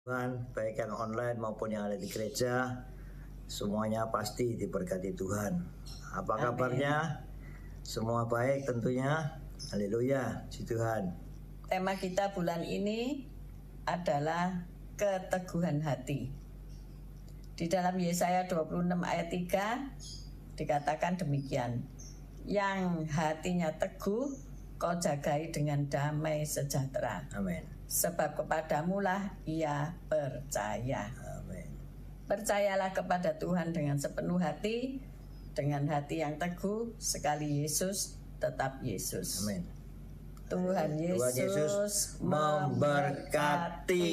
Tuhan, baik yang online maupun yang ada di gereja, semuanya pasti diberkati Tuhan. Apa kabarnya? Semua baik tentunya. Haleluya, puji Tuhan. Tema kita bulan ini adalah keteguhan hati. Di dalam Yesaya 26 ayat 3 dikatakan demikian. Yang hatinya teguh, kau jagai dengan damai sejahtera. Amin. Sebab kepadamulah ia percaya. Amin. Percayalah kepada Tuhan dengan sepenuh hati, dengan hati yang teguh, sekali Yesus tetap Yesus. Amin. Tuhan Yesus memberkati.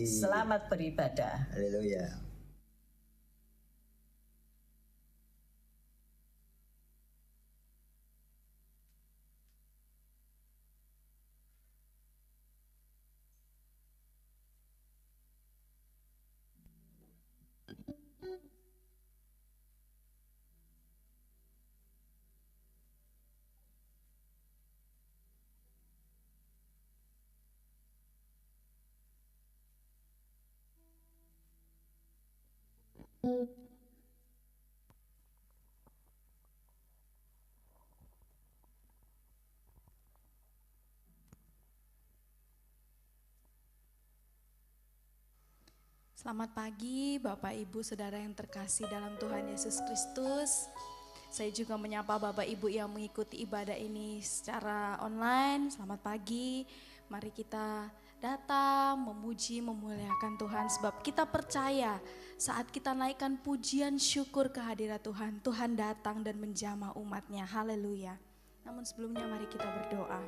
Selamat beribadah. Haleluya. Selamat pagi Bapak Ibu Saudara yang terkasih dalam Tuhan Yesus Kristus. Saya juga menyapa Bapak Ibu yang mengikuti ibadah ini secara online. Selamat pagi, mari kita datang memuji memuliakan Tuhan. Sebab kita percaya saat kita naikkan pujian syukur kehadirat Tuhan, Tuhan datang dan menjamah umatnya. Haleluya. Namun sebelumnya mari kita berdoa.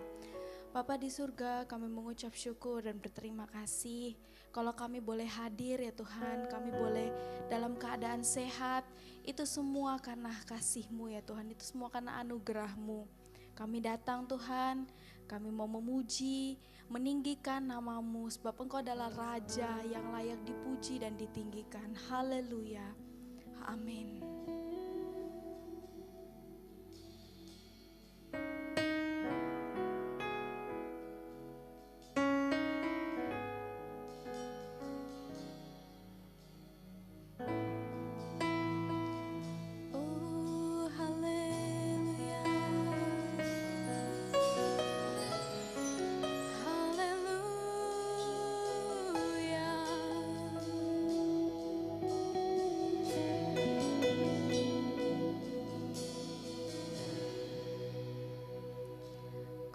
Bapa di surga, kami mengucap syukur dan berterima kasih kalau kami boleh hadir ya Tuhan, kami boleh dalam keadaan sehat. Itu semua karena kasih-Mu ya Tuhan, itu semua karena anugerah-Mu. Kami datang Tuhan, kami mau memuji, meninggikan nama-Mu, sebab Engkau adalah Raja yang layak dipuji dan ditinggikan. Haleluya, amin.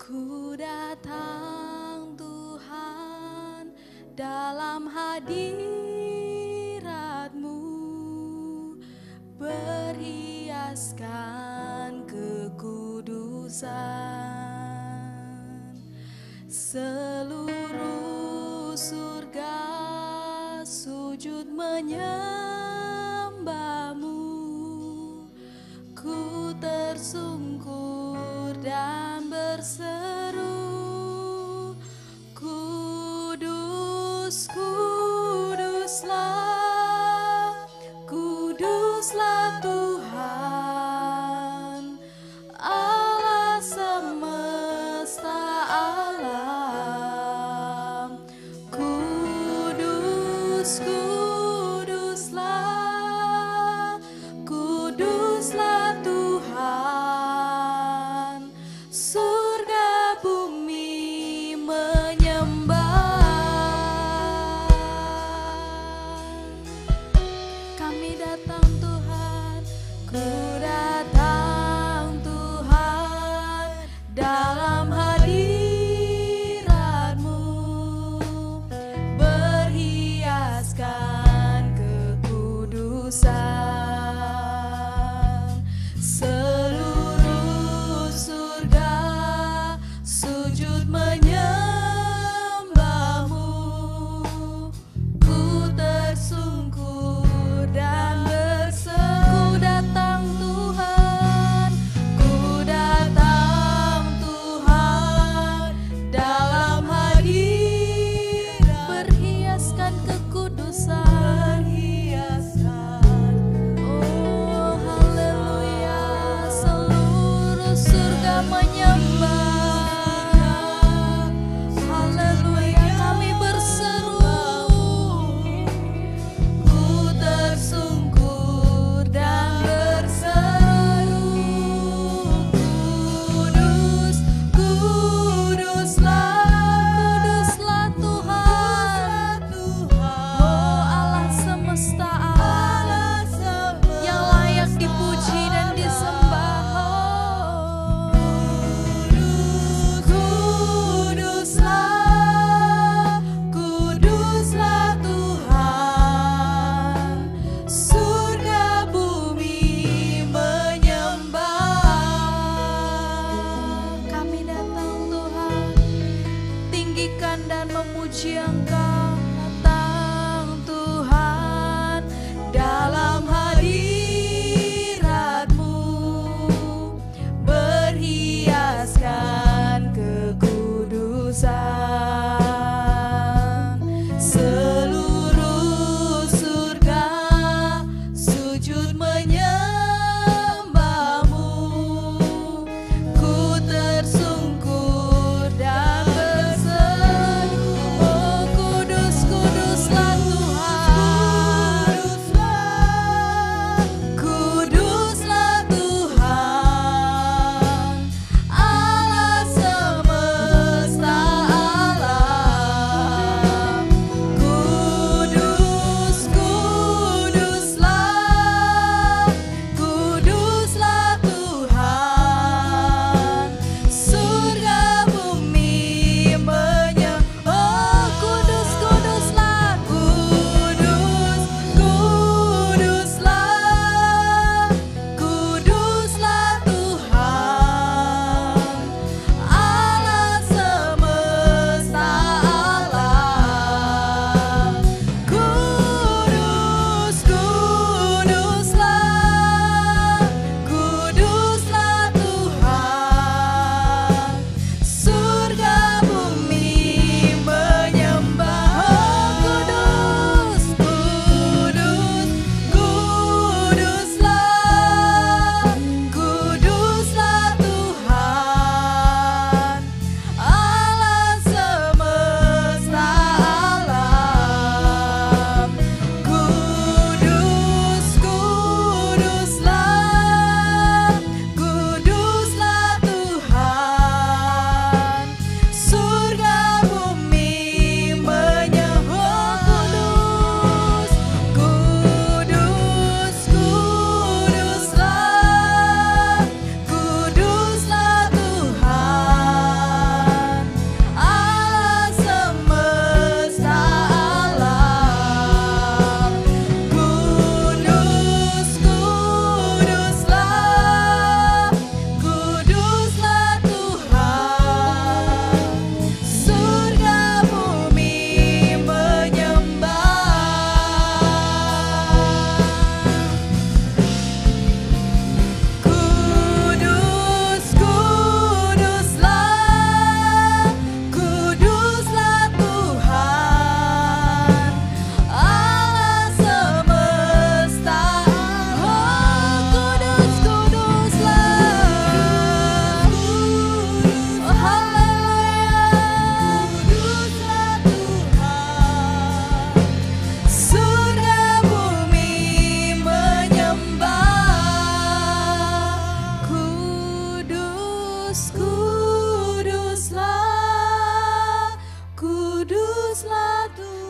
Ku datang Tuhan dalam hadirat-Mu, berhiaskan kekudusan. Seluruh surga sujud menyembah-Mu, ku tersungkur dan berseru, Kudus, kuduslah, kuduslah Tuhan, Allah semesta alam. Kudus, kuduslah, kuduslah Tuhan, surga bumi menyembah. Kami datang Tuhan, ku datang Tuhan dalam hadirat-Mu, berhiaskan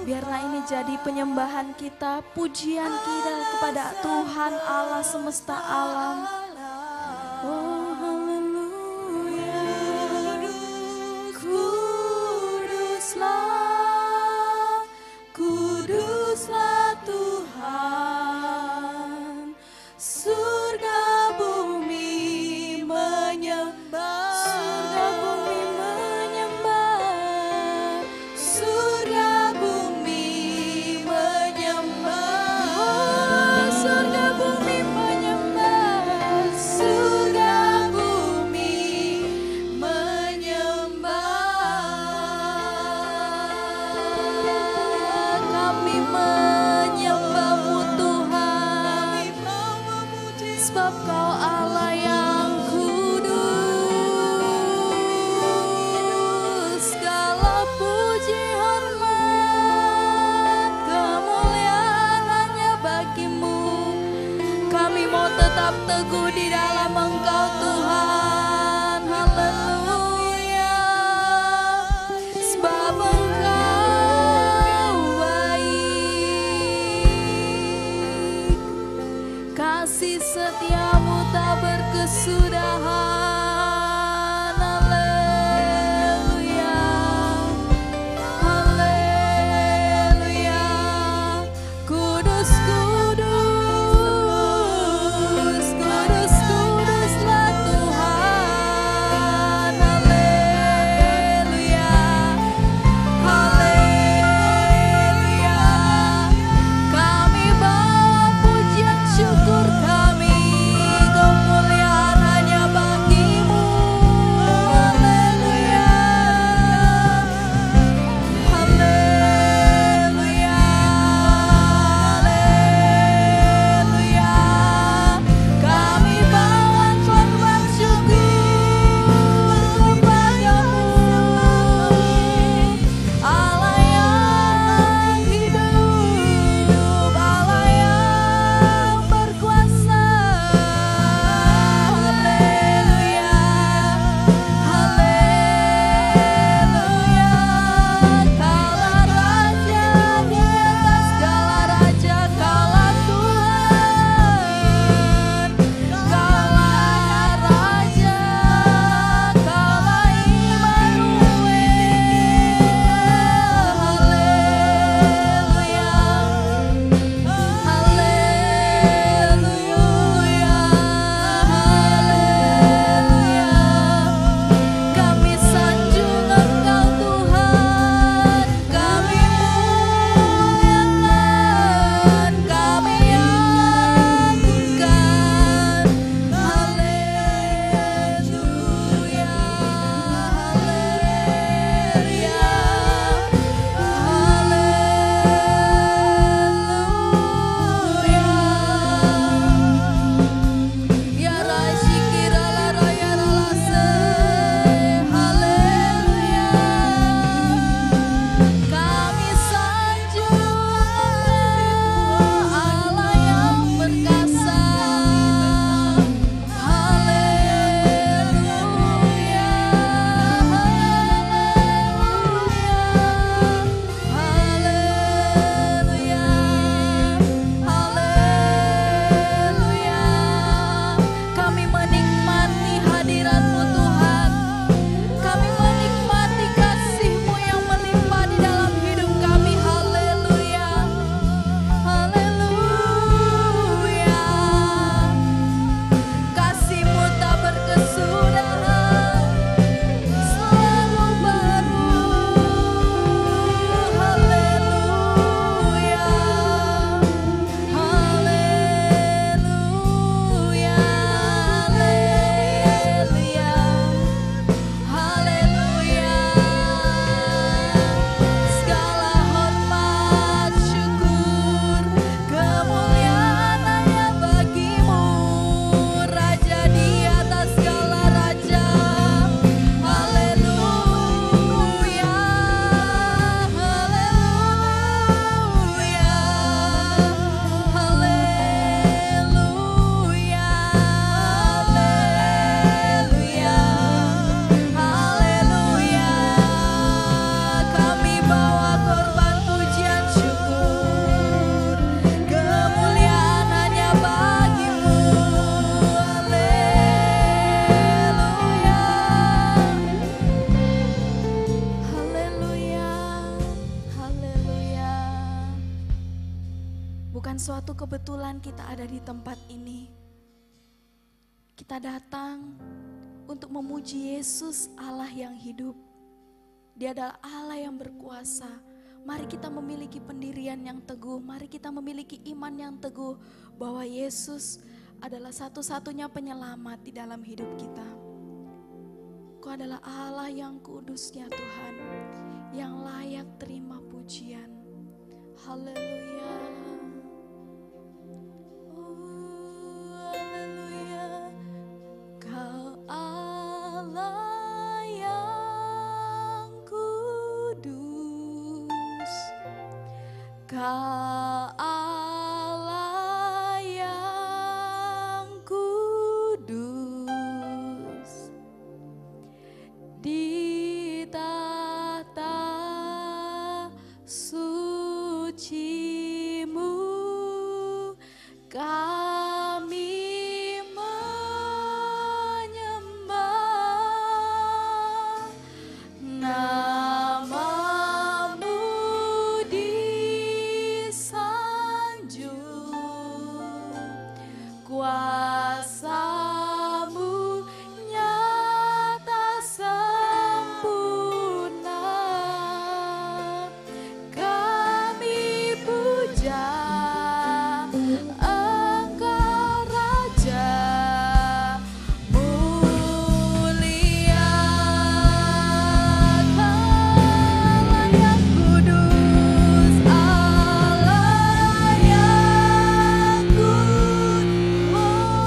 Biarlah ini jadi penyembahan kita, pujian kita kepada Tuhan Allah semesta alam. Oh haleluya, kuduslah, kuduslah Tuhan, surga bumi menyembah, surga bumi menyembah, surga bumi menyembah, oh, surga bumi menyembah, surga bumi menyembah. Kami menyembah-Mu Tuhan, sebab Kau Allah yang kudus. Segala puji hormat kemuliaan hanya bagi-Mu. Kami mau tetap teguh di dalam Engkau Tuhan. Haleluya, sebab Engkau baik, kasih setia-Mu tak berkesudahan. Haleluya, haleluya, kudus, kudus, kudus, kuduslah Tuhan. Haleluya, haleluya, kami bawa pujian syukur kami, kemuliaan hanya bagi bukan suatu kebetulan kita ada di tempat ini. Kita datang untuk memuji Yesus, Allah yang hidup. Dia adalah Allah yang berkuasa. Mari kita memiliki pendirian yang teguh. Mari kita memiliki iman yang teguh bahwa Yesus adalah satu-satunya penyelamat di dalam hidup kita. Kau adalah Allah yang kudus ya Tuhan, yang layak terima pujian. Haleluya. Oh, haleluya. Kau Allah yang kudus. Kau Allah yang kudus. Di tahta suci-Mu kami menyembah, nama-Mu disanjung, kuasa-Mu nyata sempurna. Kami puja Engkau Raja mulia. Allah yang kudus, Allah yang kudus.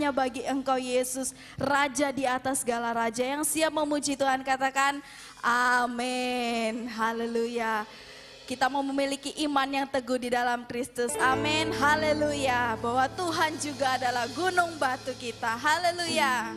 hanya bagi Engkau Yesus, Raja di atas segala raja. Yang siap memuji Tuhan katakan amin. Haleluya. Kita mau memiliki iman yang teguh di dalam Kristus. Amin. Haleluya. Bahwa Tuhan juga adalah gunung batu kita. Haleluya.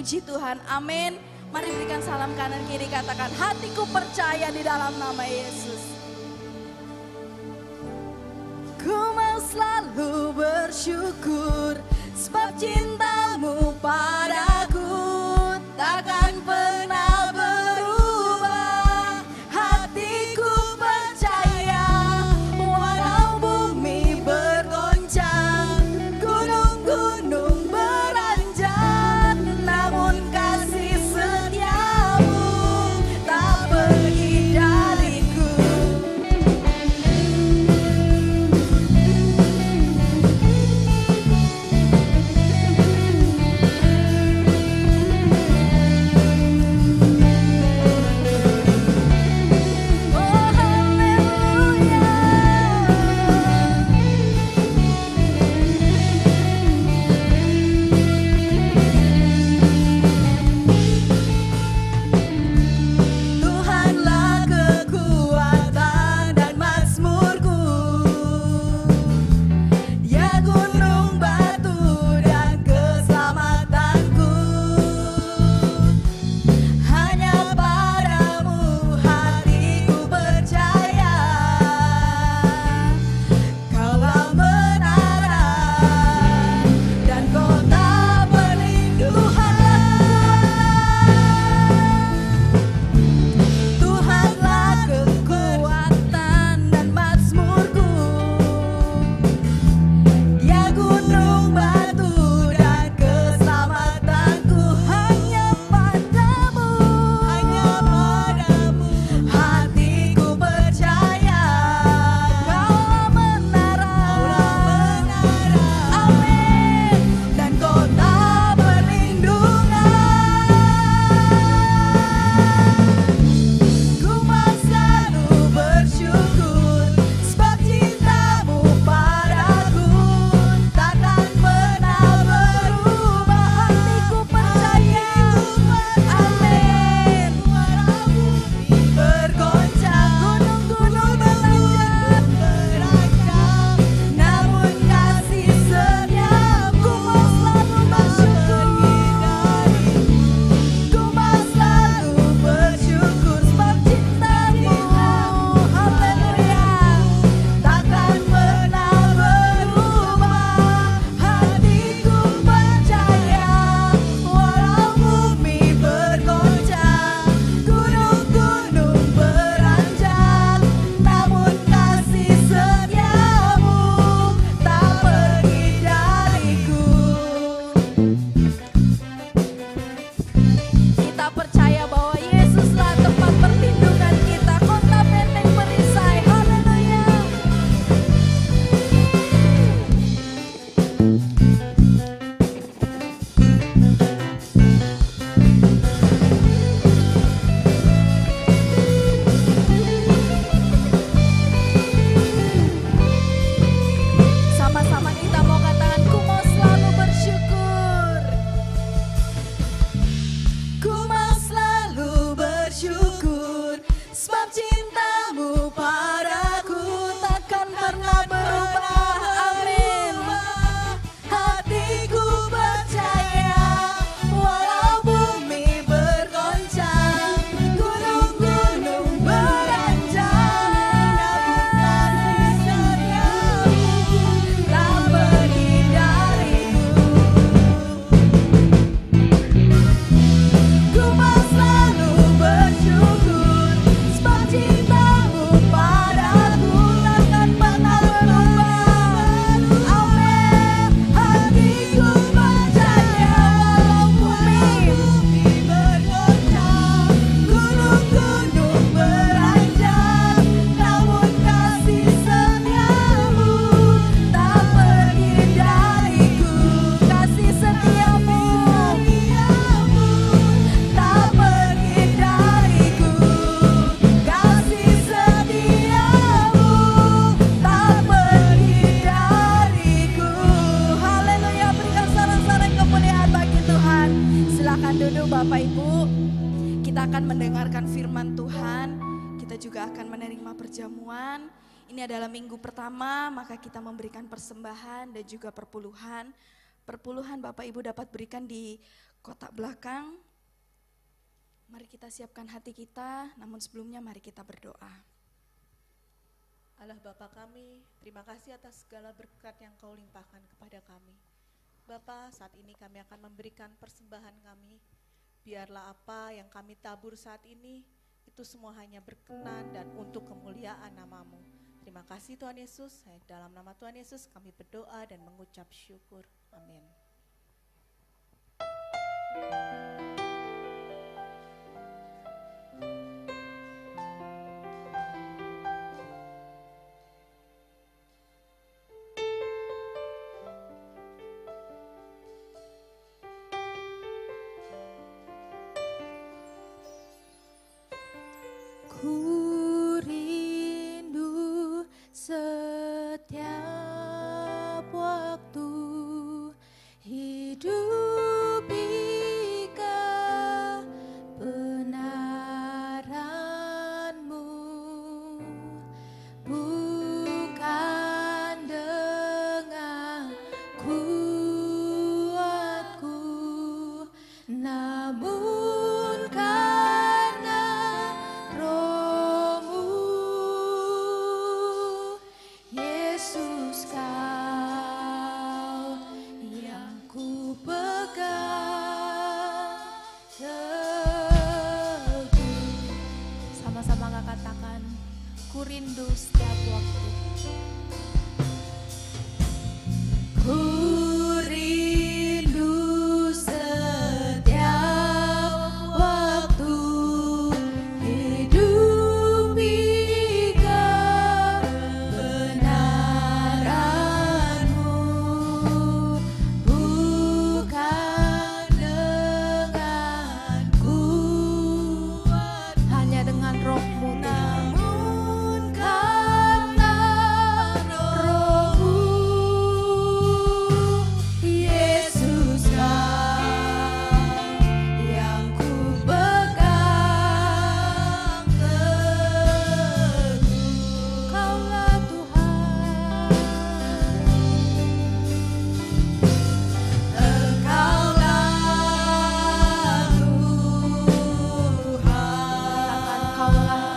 memuji Tuhan. Amin. Mari berikan salam kanan kiri, katakan hatiku percaya di dalam nama Yesus. Ku mau selalu bersyukur sebab cintamu padaku takkan pernah berubah. Hatiku percaya walau bumi bergoncang, gunung-gunung beranjak, namun kasih mendengarkan firman Tuhan, kita juga akan menerima perjamuan. Ini adalah minggu pertama, maka kita memberikan persembahan dan juga perpuluhan. Perpuluhan Bapak Ibu dapat berikan di kotak belakang. Mari kita siapkan hati kita, namun sebelumnya mari kita berdoa. Allah Bapa kami, terima kasih atas segala berkat yang Kau limpahkan kepada kami. Bapa, saat ini kami akan memberikan persembahan kami. Biarlah apa yang kami tabur saat ini, itu semua hanya berkenan dan untuk kemuliaan nama-Mu. Terima kasih Tuhan Yesus, dalam nama Tuhan Yesus kami berdoa dan mengucap syukur. Amin. Ku rindu setiap waktu hidup di kebenaran-Mu, bukan dengan kuatku, namun karena Roh-Mu. Yesus, Kau yang ku pegang teguh. Sama-sama Kak katakan, ku rindu setiap waktu. Ku rindu setiap waktu hidup di kebenaran-Mu, bukan dengan kuat, hanya dengan Roh-Mu, namun karena Roh-Mu. Yesus, Kau yang ku pegang teguh. Kaulah Tuhan, Engkaulah Tuhan. Katakan, Kaulah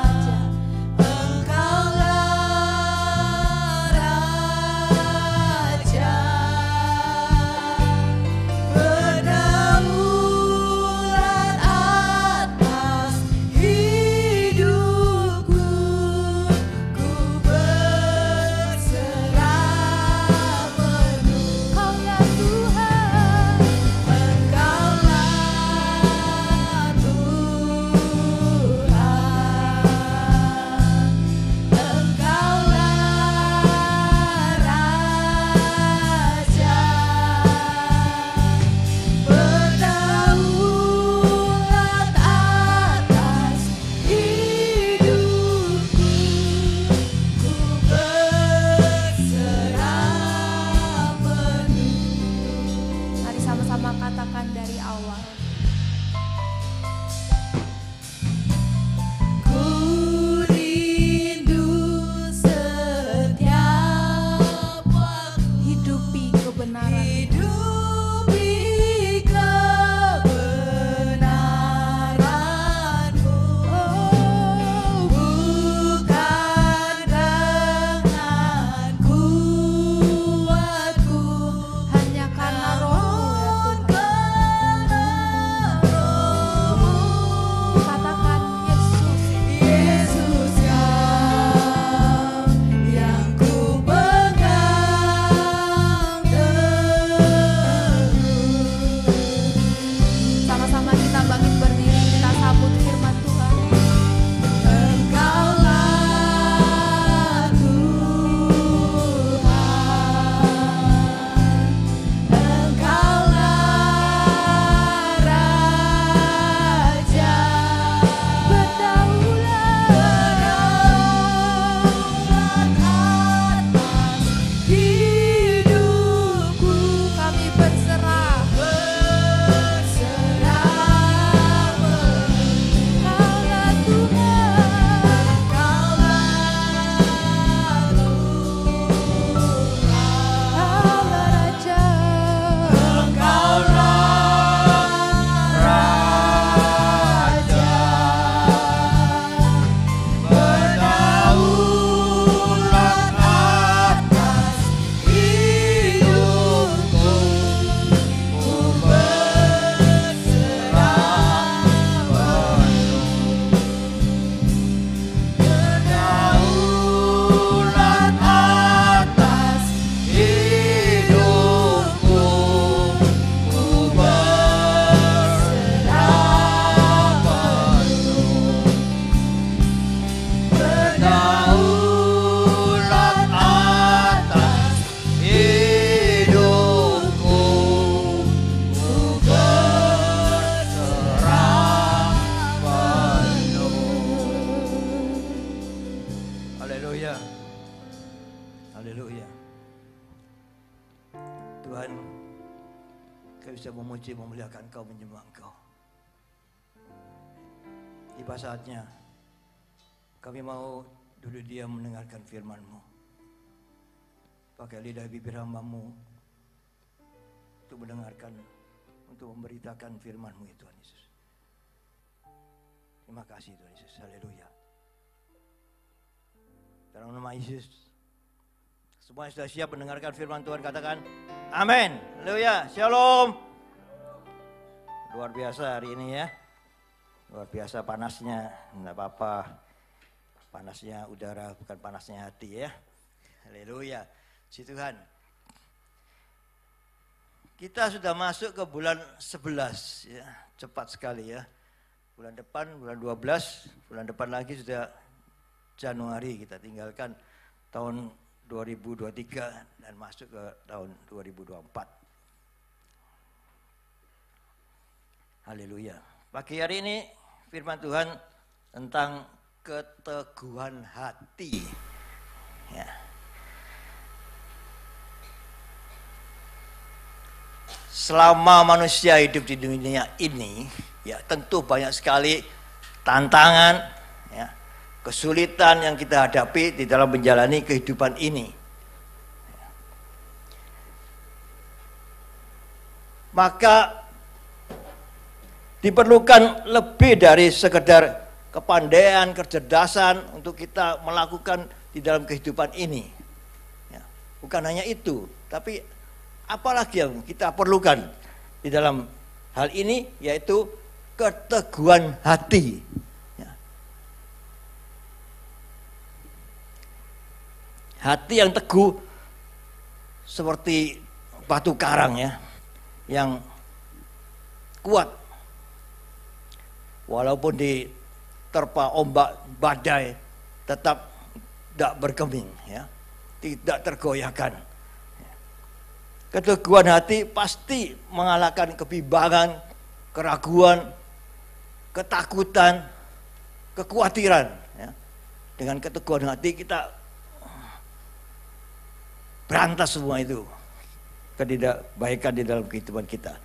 Haleluya. Tuhan, kami bisa memuji, memuliakan Kau, menyembah Engkau. Tiba saatnya kami mau duduk diam mendengarkan firman-Mu. Pakai lidah bibir hamba-Mu untuk mendengarkan, untuk memberitakan firman-Mu ya Tuhan Yesus. Terima kasih Tuhan Yesus. Haleluya. Dalam nama Yesus, semua sudah siap mendengarkan firman Tuhan, katakan amin. Haleluya. Shalom. Luar biasa hari ini ya. Luar biasa panasnya. Tidak apa-apa. Panasnya udara, bukan panasnya hati ya. Haleluya. Si Tuhan. Kita sudah masuk ke bulan 11 ya. Cepat sekali ya. Bulan depan, bulan 12, bulan depan lagi sudah Januari, kita tinggalkan tahun 2023 dan masuk ke tahun 2024. Haleluya. Pagi hari ini firman Tuhan tentang keteguhan hati. Ya. Selama manusia hidup di dunia ini, ya tentu banyak sekali tantangan, ya, kesulitan yang kita hadapi di dalam menjalani kehidupan ini. Maka diperlukan lebih dari sekedar kepandaian, kecerdasan untuk kita melakukan di dalam kehidupan ini. Ya, bukan hanya itu, tapi apalagi yang kita perlukan di dalam hal ini, yaitu keteguhan hati. Ya. Hati yang teguh seperti batu karang ya, yang kuat. Walaupun diterpa ombak badai, tetap tidak bergeming, ya, tidak tergoyahkan. Keteguhan hati pasti mengalahkan kebimbangan, keraguan, ketakutan, kekhawatiran. Ya. Dengan keteguhan hati kita berantas semua itu, ketidakbaikan di dalam kehidupan kita.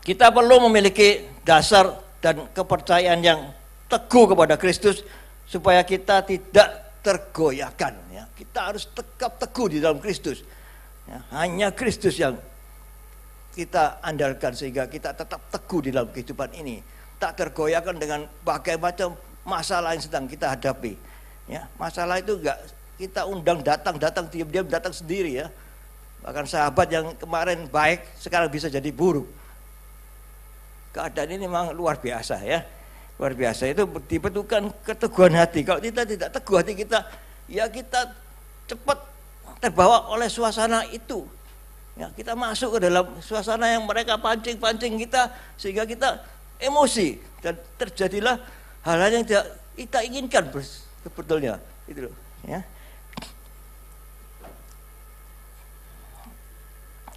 Kita perlu memiliki dasar dan kepercayaan yang teguh kepada Kristus supaya kita tidak tergoyahkan. Ya. Kita harus tetap teguh di dalam Kristus. Ya. Hanya Kristus yang kita andalkan sehingga kita tetap teguh di dalam kehidupan ini, tak tergoyahkan dengan berbagai macam masalah yang sedang kita hadapi. Ya, masalah itu enggak kita undang datang diam-diam datang sendiri ya. Bahkan sahabat yang kemarin baik sekarang bisa jadi buruk. Keadaan ini memang luar biasa ya. Luar biasa, itu diperlukan keteguhan hati. Kalau kita tidak teguh hati kita, ya kita cepat terbawa oleh suasana itu. Ya, kita masuk ke dalam suasana yang mereka pancing-pancing kita sehingga kita emosi dan terjadilah hal-hal yang tidak kita inginkan sebetulnya. Itu loh, ya.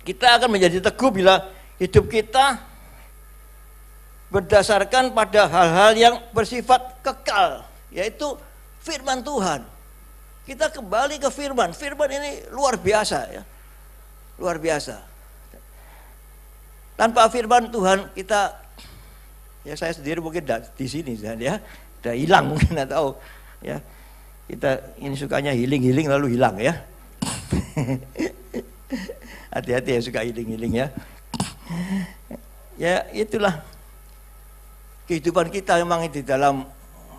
Kita akan menjadi teguh bila hidup kita berdasarkan pada hal-hal yang bersifat kekal, yaitu firman Tuhan. Kita kembali ke firman. Firman ini luar biasa ya. Luar biasa. Tanpa firman Tuhan kita, ya saya sendiri mungkin di sini ya, udah hilang mungkin atau ya kita ini sukanya healing lalu hilang ya. Hati-hati ya suka healing ya. Ya itulah kehidupan kita memang di dalam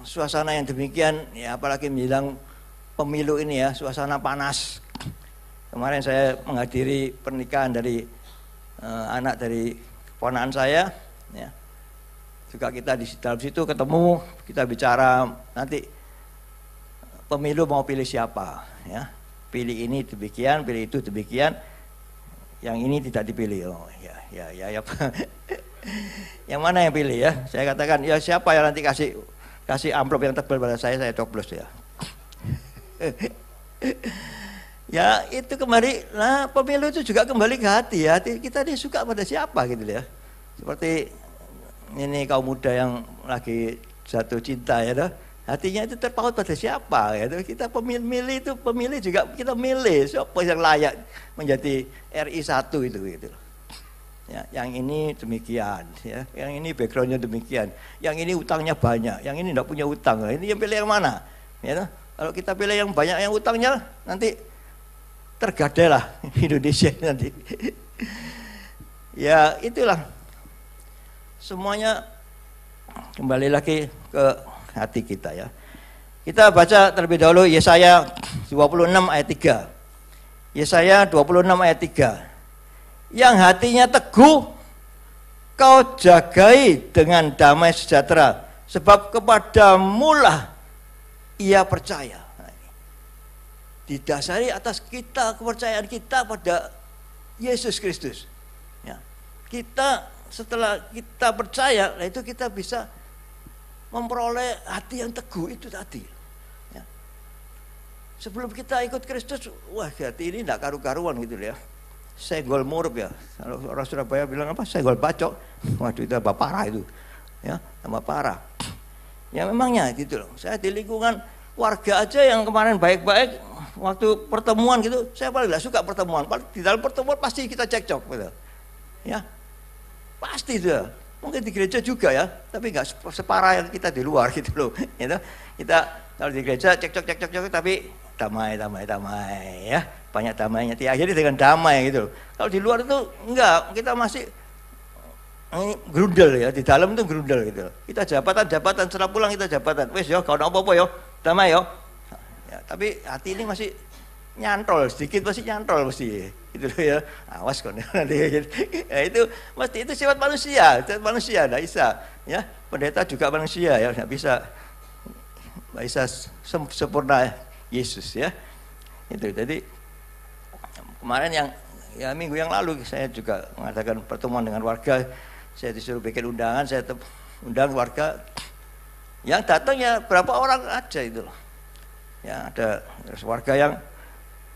suasana yang demikian ya, apalagi menjelang pemilu ini ya, suasana panas. Kemarin saya menghadiri pernikahan dari anak dari keponakan saya, ya. Juga kita di dalam situ ketemu, kita bicara nanti pemilu mau pilih siapa, ya. Pilih ini demikian, pilih itu demikian, yang ini tidak dipilih. Oh ya. Yang mana yang pilih ya? Saya katakan ya siapa yang nanti kasih amplop yang tebal pada saya coblos ya. Ya itu kembali, nah pemilu itu juga kembali ke hati ya. Hati kita ini suka pada siapa gitu ya. Seperti ini kaum muda yang lagi jatuh cinta ya, Hatinya itu terpaut pada siapa? Gitu. Kita pemilih juga kita milih siapa yang layak menjadi RI 1 itu gitu. Ya, yang ini demikian, ya, yang ini backgroundnya demikian, yang ini utangnya banyak, yang ini tidak punya utang. Ini yang pilih yang mana? Ya, kalau kita pilih yang banyak yang utangnya, nanti tergadai lah Indonesia nanti. Ya itulah, semuanya kembali lagi ke hati kita ya. Kita baca terlebih dahulu Yesaya 26 ayat 3. Yesaya 26 ayat 3. Yang hatinya teguh kau jagai dengan damai sejahtera, sebab kepadamulah ia percaya. Didasari atas kepercayaan kita pada Yesus Kristus. Ya. Kita setelah kita percaya, itu kita bisa memperoleh hati yang teguh itu tadi. Ya. Sebelum kita ikut Kristus, wah hati ini tidak karu-karuan gitu ya. Senggol murup ya. Kalau orang Surabaya bilang apa? Senggol bacok. Waduh itu tambah parah itu. Ya, tambah parah. Ya memangnya gitu loh. Saya di lingkungan warga aja yang kemarin baik-baik, waktu pertemuan gitu, saya paling tidak suka pertemuan. Di dalam pertemuan pasti kita cekcok gitu. Ya. Pasti itu. Mungkin di gereja juga ya, tapi nggak separah yang kita di luar gitu loh. Gitu. Kita kalau di gereja cekcok tapi damai ya, banyak damainya. Diakhiri dengan damai gitu loh. Kalau di luar itu enggak, kita masih gerundel ya, di dalam itu gerundel gitu loh. Kita jabatan setelah pulang kita jabatan. Wes yo, kau apa-apa yo, damai yo. Ya, tapi hati ini masih nyantol sedikit, masih nyantol mesti gitu loh ya. Awas kok nanti ya, itu mesti itu sifat manusia enggak bisa ya. Pendeta juga manusia ya, enggak bisa sempurna Yesus ya. Itu jadi kemarin yang minggu yang lalu saya juga mengadakan pertemuan dengan warga. Saya disuruh bikin undangan, saya undang warga. Yang datang ya berapa orang aja itu loh. Ya ada warga yang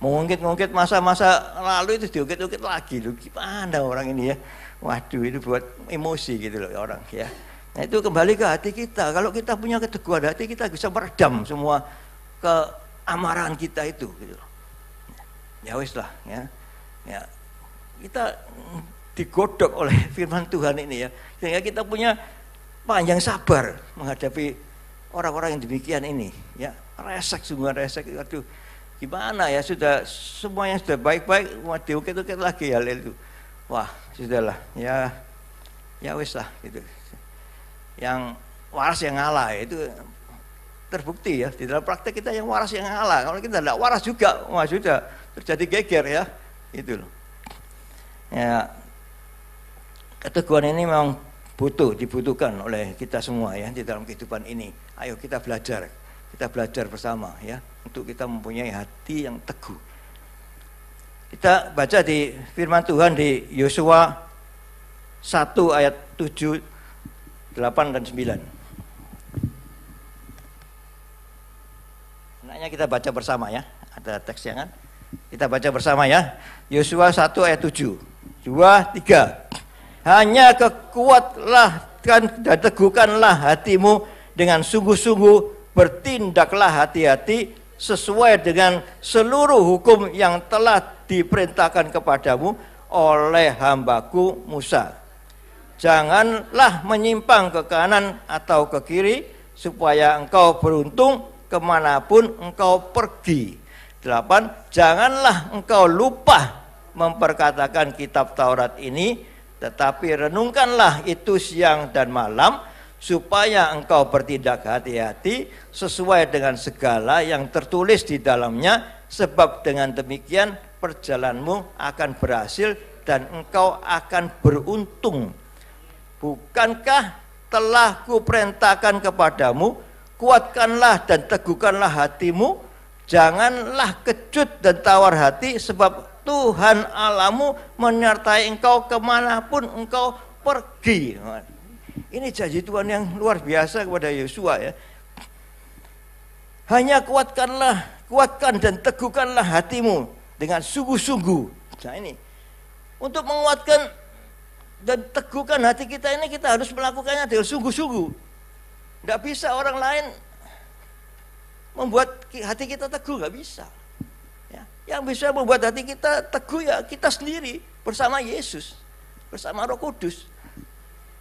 mengungkit masa-masa lalu itu diungkit-ungkit lagi loh. Gimana orang ini ya? Waduh, itu buat emosi gitu loh orang ya. Nah itu kembali ke hati kita. Kalau kita punya keteguhan hati, kita bisa meredam semua keamarahan kita itu gitu loh. Ya wis lah ya. Ya. Kita digodok oleh firman Tuhan ini ya. Sehingga kita punya panjang sabar menghadapi orang-orang yang demikian ini ya. Semua resek. Aduh, gimana ya, sudah semuanya sudah baik-baik, mau diukit-ukit lagi hal itu. Wah, sudahlah. Ya wis lah gitu. Yang waras yang ngalah itu terbukti ya, di dalam praktek kita yang waras yang ngalah. Kalau kita tidak waras juga, wah sudah terjadi geger ya. Itu loh. Ya, keteguhan ini memang dibutuhkan oleh kita semua ya di dalam kehidupan ini. Ayo kita belajar bersama ya untuk kita mempunyai hati yang teguh. Kita baca di firman Tuhan di Yosua 1 ayat 7, 8 dan 9. Enaknya kita baca bersama ya. Ada teksnya kan? Kita baca bersama ya. Yosua 1 ayat 7. 2, 3. Hanya kekuatlah dan teguhkanlah hatimu dengan sungguh-sungguh, bertindaklah hati-hati sesuai dengan seluruh hukum yang telah diperintahkan kepadamu oleh hambaku Musa. Janganlah menyimpang ke kanan atau ke kiri, supaya engkau beruntung kemanapun engkau pergi. 8. Janganlah engkau lupa memperkatakan kitab Taurat ini, tetapi renungkanlah itu siang dan malam, supaya engkau bertindak hati-hati sesuai dengan segala yang tertulis di dalamnya, sebab dengan demikian perjalananmu akan berhasil dan engkau akan beruntung. Bukankah telah kuperintahkan kepadamu, kuatkanlah dan teguhkanlah hatimu, janganlah kecut dan tawar hati, sebab Tuhan Allahmu menyertai engkau kemanapun engkau pergi. Ini janji Tuhan yang luar biasa kepada Yosua ya. Hanya kuatkan dan teguhkanlah hatimu dengan sungguh-sungguh. Nah ini, untuk menguatkan dan teguhkan hati kita ini, kita harus melakukannya dengan sungguh-sungguh. Tidak bisa orang lain membuat hati kita teguh, nggak bisa. Ya, yang bisa membuat hati kita teguh ya kita sendiri bersama Yesus, bersama Roh Kudus.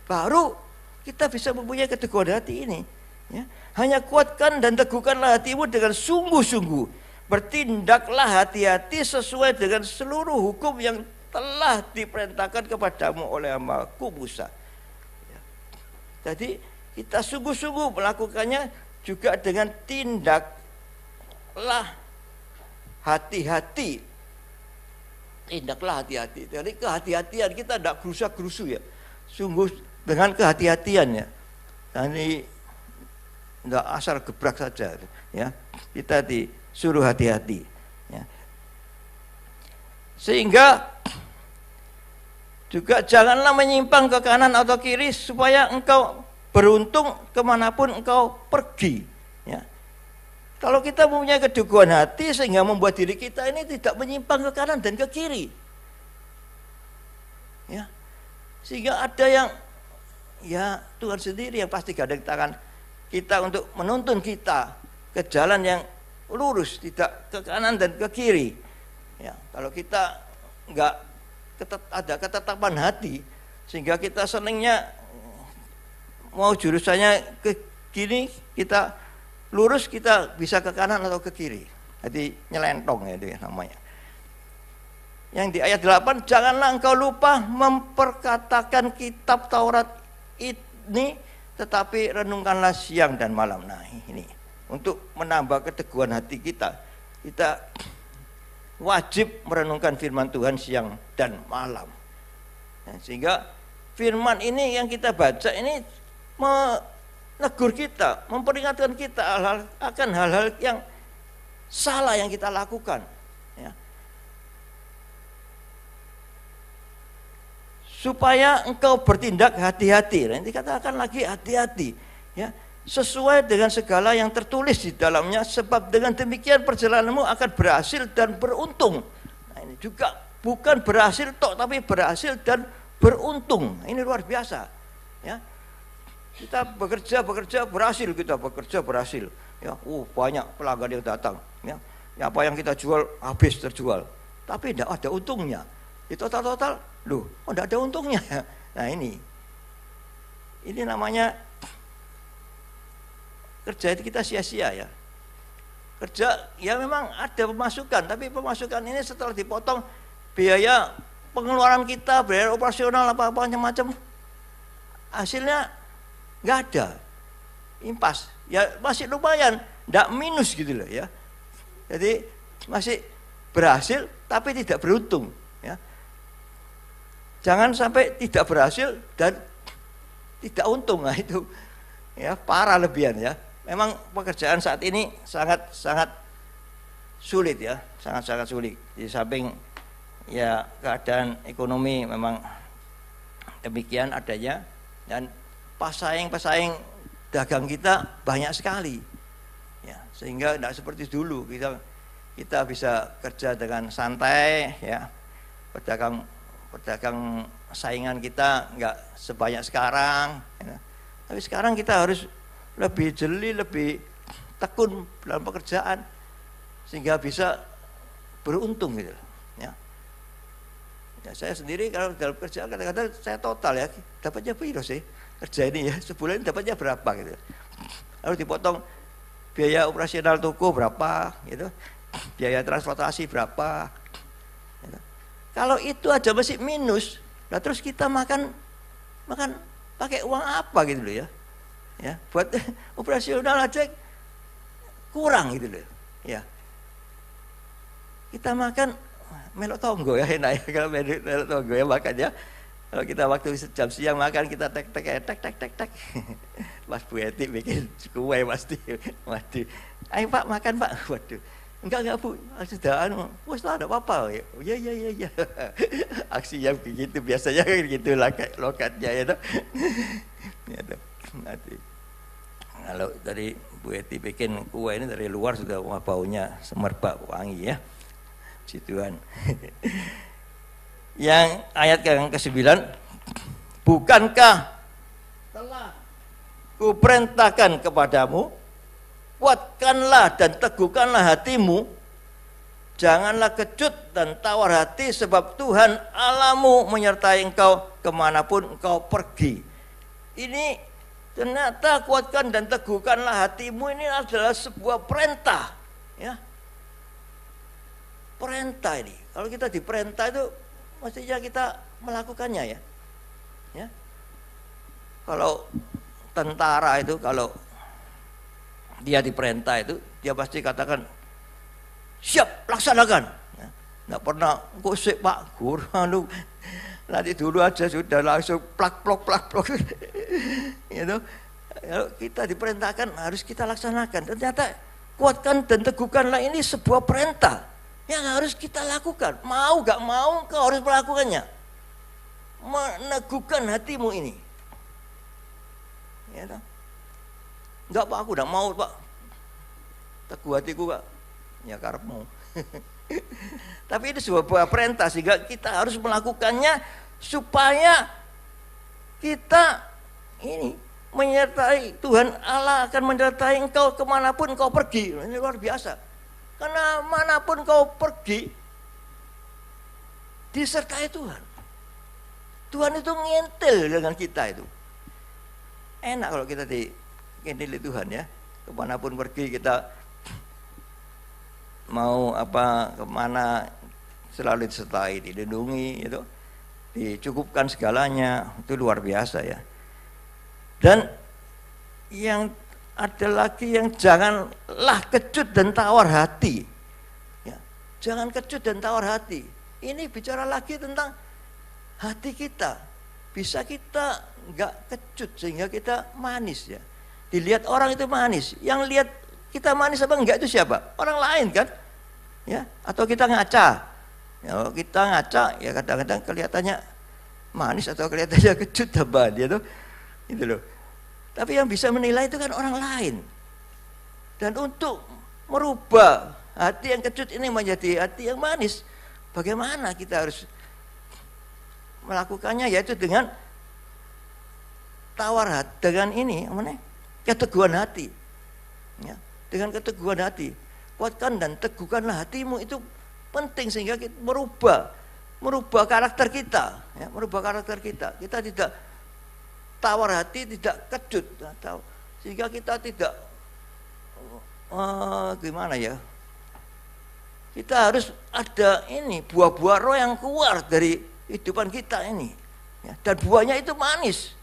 Baru kita bisa mempunyai keteguhan hati ini. Ya. Hanya kuatkan dan teguhkanlah hatimu dengan sungguh-sungguh. Bertindaklah hati-hati sesuai dengan seluruh hukum yang telah diperintahkan kepadamu oleh hamba-Ku Musa. Ya. Jadi kita sungguh-sungguh melakukannya juga dengan tindaklah hati-hati. Tindaklah hati-hati. Jadi kehati-hatian kita tidak gerusa-gerusu ya. Sungguh dengan kehati-hatian ya. Ini tidak asal gebrak saja ya. Kita disuruh hati-hati ya. Sehingga juga janganlah menyimpang ke kanan atau kiri supaya engkau beruntung kemanapun engkau pergi ya. Kalau kita mempunyai keteguhan hati sehingga membuat diri kita ini tidak menyimpang ke kanan dan ke kiri ya. Sehingga ada yang ya Tuhan sendiri yang pasti gadang tangan kita untuk menuntun kita ke jalan yang lurus, tidak ke kanan dan ke kiri ya. Kalau kita enggak ada ketetapan hati sehingga kita senangnya mau jurusannya ke kiri, kita lurus, kita bisa ke kanan atau ke kiri. Jadi nyelentong ya itu namanya. Yang di ayat 8, janganlah engkau lupa memperkatakan kitab Taurat ini, tetapi renungkanlah siang dan malam. Nah ini untuk menambah keteguhan hati kita. Kita wajib merenungkan firman Tuhan siang dan malam. Nah, sehingga firman ini yang kita baca ini menegur kita, memperingatkan kita akan hal-hal yang salah yang kita lakukan ya. Supaya engkau bertindak hati-hati. Nanti katakan lagi hati-hati ya, sesuai dengan segala yang tertulis di dalamnya, sebab dengan demikian perjalananmu akan berhasil dan beruntung. Nah, ini juga bukan berhasil tok, tapi berhasil dan beruntung. Ini luar biasa ya. Kita bekerja berhasil, kita bekerja berhasil ya. Banyak pelanggan yang datang ya. Apa yang kita jual habis terjual, tapi tidak ada untungnya. Itu total loh, tidak ada untungnya. Nah ini namanya kerja itu kita sia-sia ya. Kerja ya memang ada pemasukan, tapi pemasukan ini setelah dipotong biaya pengeluaran kita, biaya operasional apa-apa macam-macam, hasilnya nggak ada, impas ya, masih lumayan, nggak minus gitu loh ya. Jadi masih berhasil tapi tidak beruntung ya. Jangan sampai tidak berhasil dan tidak untung. Nah itu ya parah lebihan ya. Memang pekerjaan saat ini sangat sulit ya, sangat sulit. Di samping ya keadaan ekonomi memang demikian adanya, dan pesaing dagang kita banyak sekali ya, sehingga tidak seperti dulu kita bisa kerja dengan santai ya. Pedagang saingan kita nggak sebanyak sekarang ya. Tapi sekarang kita harus lebih jeli, lebih tekun dalam pekerjaan sehingga bisa beruntung gitu ya. Ya saya sendiri kalau dalam kerjaan kadang-kadang saya total ya, dapatnya piro sih kerja ini ya, sebulan dapatnya berapa gitu. Lalu dipotong biaya operasional toko berapa gitu, biaya transportasi berapa gitu. Kalau itu aja masih minus, nah terus kita makan pakai uang apa gitu loh ya. Ya, buat operasional aja kurang gitu loh ya. Kita makan melok tonggo ya, enak ya kalau melok tonggo ya makan ya. Kalau kita waktu jam siang makan kita tek. Mas Bu Eti bikin kue pasti. Waduh. Ayo Pak makan Pak. Waduh. Enggak Bu. Sudah wes lah ada apa-apa. Ya. Aksi yang begitu biasanya gitu lah kayak lokatnya ya toh. Ya toh. Nanti kalau dari Bu Eti bikin kue ini dari luar sudah baunya semerbak wangi ya. Puji Tuhan. Yang ayat yang ke-9, bukankah telah kuperintahkan kepadamu kuatkanlah dan teguhkanlah hatimu, janganlah kecut dan tawar hati, sebab Tuhan Allahmu menyertai engkau kemanapun engkau pergi. Ini ternyata kuatkan dan teguhkanlah hatimu ini adalah sebuah perintah, ya. Perintah ini, kalau kita diperintah itu mestinya kita melakukannya, ya. Ya. Kalau tentara itu kalau dia diperintah itu dia pasti katakan siap, laksanakan. Nggak pernah gosip Pak Guru, nanti dulu aja sudah langsung plak. Gitu. Kalau kita diperintahkan harus kita laksanakan. Ternyata kuatkan dan teguhkanlah ini sebuah perintah yang harus kita lakukan. Mau gak mau kau harus melakukannya. Meneguhkan hatimu ini. Ya, enggak Pak, aku udah mau Pak. Teguh hatiku Pak. Ya karepmu. Tapi itu sebuah perintah sehingga kita harus melakukannya supaya kita ini menyertai, Tuhan Allah akan menyertai engkau kemanapun engkau pergi. Ini luar biasa. Karena manapun engkau pergi disertai Tuhan. Tuhan itu ngintil dengan kita itu. Enak kalau kita diintili Tuhan, ya. Kemanapun pergi kita mau apa kemana selalu disertai, dilindungi, itu dicukupkan segalanya, itu luar biasa, ya. Dan yang ada lagi yang janganlah kecut dan tawar hati, ya. Jangan kecut dan tawar hati. Ini bicara lagi tentang hati kita. Bisa kita nggak kecut sehingga kita manis, ya. Dilihat orang itu manis, yang lihat kita manis apa enggak itu siapa? Orang lain kan, ya. Atau kita ngaca, ya, kita ngaca ya kadang-kadang kelihatannya manis atau kelihatannya kecut apa dia tuh, itu loh. Tapi yang bisa menilai itu kan orang lain. Dan untuk merubah hati yang kecut ini menjadi hati yang manis, bagaimana kita harus melakukannya? Yaitu dengan tawar hati, dengan ini keteguhan hati, ya. Dengan keteguhan hati, kuatkan dan teguhkanlah hatimu, itu penting sehingga kita merubah karakter kita, ya, merubah karakter kita. Kita tidak tawar hati, tidak kecut, atau sehingga kita tidak gimana ya? Kita harus ada ini buah-buah roh yang keluar dari kehidupan kita ini, ya, dan buahnya itu manis.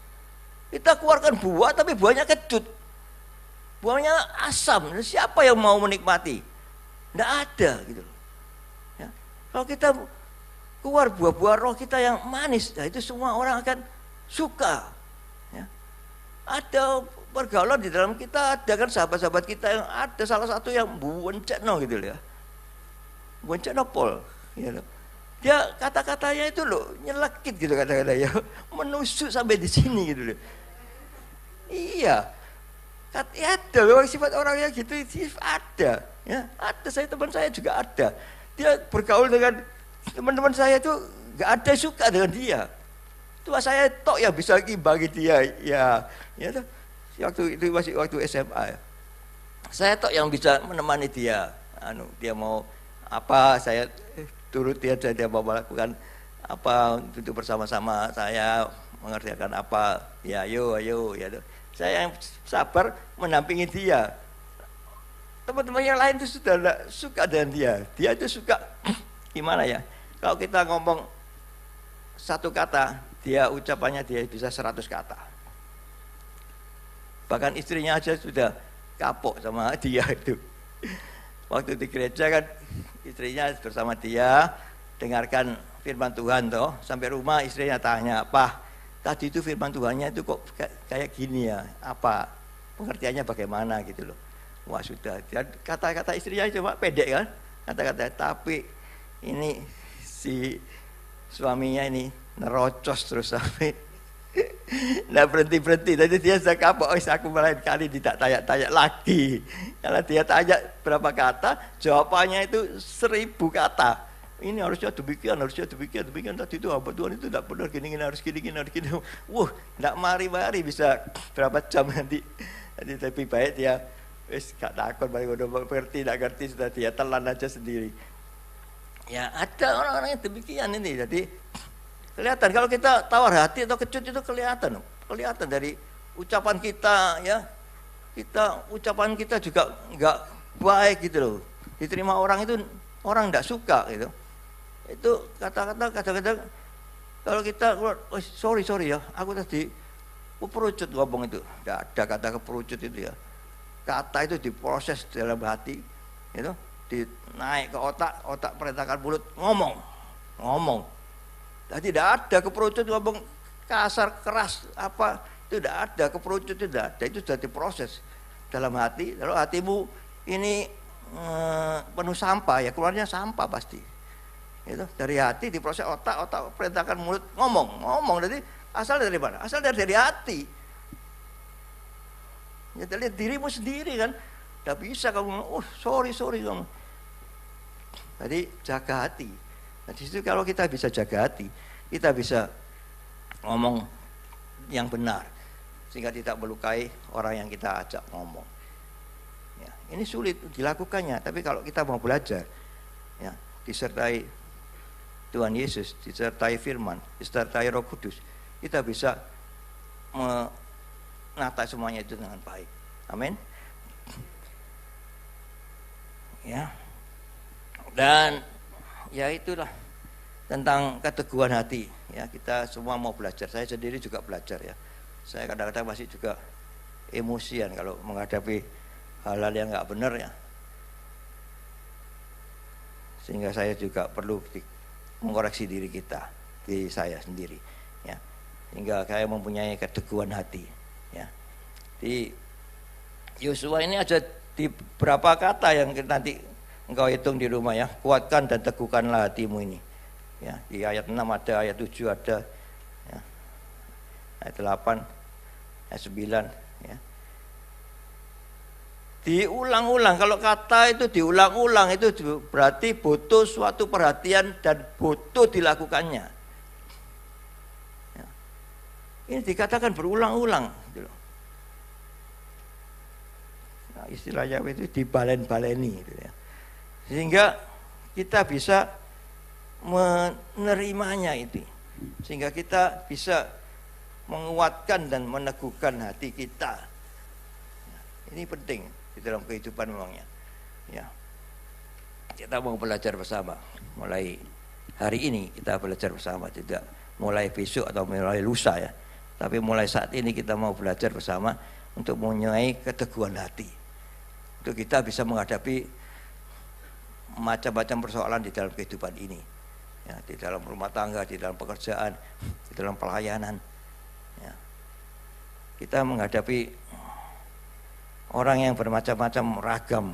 Kita keluarkan buah tapi buahnya kecut, buahnya asam. Siapa yang mau menikmati? Tidak ada gitu. Ya. Kalau kita keluar buah-buah roh kita yang manis, nah itu semua orang akan suka. Ya. Ada pergaulan di dalam kita, ada kan sahabat-sahabat kita yang ada salah satu yang buenceno gitu ya, buenceno pol, ya. Dia kata-katanya itu loh nyelekit gitu kata-kata ya, menusuk sampai di sini gitu loh. Iya, ada memang sifat orang yang gitu, ada, ya, ada. Saya teman saya juga ada. Dia bergaul dengan teman-teman saya itu nggak ada yang suka dengan dia. Tua saya tok yang bisa imbangi dia, ya, ya tuh. Waktu itu masih waktu SMA. Saya tok yang bisa menemani dia. Dia mau apa, saya turut dia mau melakukan apa, duduk bersama-sama saya mengerjakan apa, ya ayo, ya tuh. Saya yang sabar mendampingi dia. Teman-teman yang lain itu sudah tidak suka dengan dia. Dia itu suka gimana ya? Kalau kita ngomong satu kata, dia ucapannya dia bisa 100 kata. Bahkan istrinya aja sudah kapok sama dia itu. Waktu di gereja kan istrinya bersama dia dengarkan firman Tuhan toh, sampai rumah istrinya tanya, "Pak, tadi itu firman Tuhannya itu kok kayak gini ya, apa pengertiannya bagaimana gitu loh." Wah sudah, kata-kata istrinya cuma pendek kan, kata-kata, tapi ini si suaminya ini nerocos terus sampai nggak berhenti. Jadi dia sudah kapok, aku lain kali tidak tanya-tanya lagi. Karena dia tanya berapa kata, jawabannya itu 1000 kata. Ini harusnya demikian. Tadi itu hamba Tuhan itu tidak benar, gini harus gini. Wah, tidak mari-mari bisa berapa jam nanti lebih baik dia Wis gak takut balik udah ngerti, tidak ngerti sudah dia telan aja sendiri. Ya ada orang-orang yang demikian ini. Jadi kelihatan kalau kita tawar hati atau kecut itu kelihatan dari ucapan kita ya. Ucapan kita juga nggak baik gitu loh. Diterima orang itu orang nggak suka gitu. Itu kata-kata kadang-kadang kalau kita oh, sorry ya, aku tadi keperucut ngomong itu. Nggak ada kata keperucut itu ya. Kata itu diproses dalam hati, itu dinaik ke otak perintahkan mulut ngomong. Jadi tidak ada keperucut ngomong kasar keras apa itu tidak ada, keperucut itu tidak ada, itu sudah diproses dalam hati. Kalau hatimu ini penuh sampah ya keluarnya sampah pasti. Itu dari hati diproses otak perintahkan mulut ngomong. Jadi asal dari mana? Asal dari hati. Ya lihat dirimu sendiri kan, tidak bisa kamu, oh sorry kamu. Jadi jaga hati. Nah disitu kalau kita bisa jaga hati, kita bisa ngomong yang benar, sehingga tidak melukai orang yang kita ajak ngomong. Ya, ini sulit dilakukannya, tapi kalau kita mau belajar, ya disertai Tuhan Yesus, disertai Firman, disertai Roh Kudus, kita bisa menata semuanya itu dengan baik. Amin. Ya. Dan ya itulah tentang keteguhan hati. Ya, kita semua mau belajar. Saya sendiri juga belajar ya. Saya kadang-kadang masih juga emosian kalau menghadapi hal-hal yang nggak benar ya. Sehingga saya juga perlu mengoreksi diri saya sendiri. Ya. Sehingga saya mempunyai keteguhan hati. Ya. Di Yosua ini ada di berapa kata yang nanti engkau hitung di rumah ya. Kuatkan dan teguhkanlah hatimu ini. Ya, di ayat 6 ada, ayat 7 ada, ya. Ayat 8, ayat 9 ya. Diulang-ulang, kalau kata itu diulang-ulang itu berarti butuh suatu perhatian dan butuh dilakukannya. Ya. Ini dikatakan berulang-ulang gitu. Nah, istilahnya itu dibalen-baleni gitu ya. Sehingga kita bisa menerimanya itu, sehingga kita bisa menguatkan dan meneguhkan hati kita. Ini penting di dalam kehidupan memangnya. Ya, kita mau belajar bersama. Mulai hari ini kita belajar bersama, tidak mulai besok atau mulai lusa ya. Tapi mulai saat ini kita mau belajar bersama untuk mempunyai keteguhan hati. Untuk kita bisa menghadapi macam-macam persoalan di dalam kehidupan ini. Ya, di dalam rumah tangga, di dalam pekerjaan, di dalam pelayanan. Ya. Kita menghadapi orang yang bermacam-macam ragam,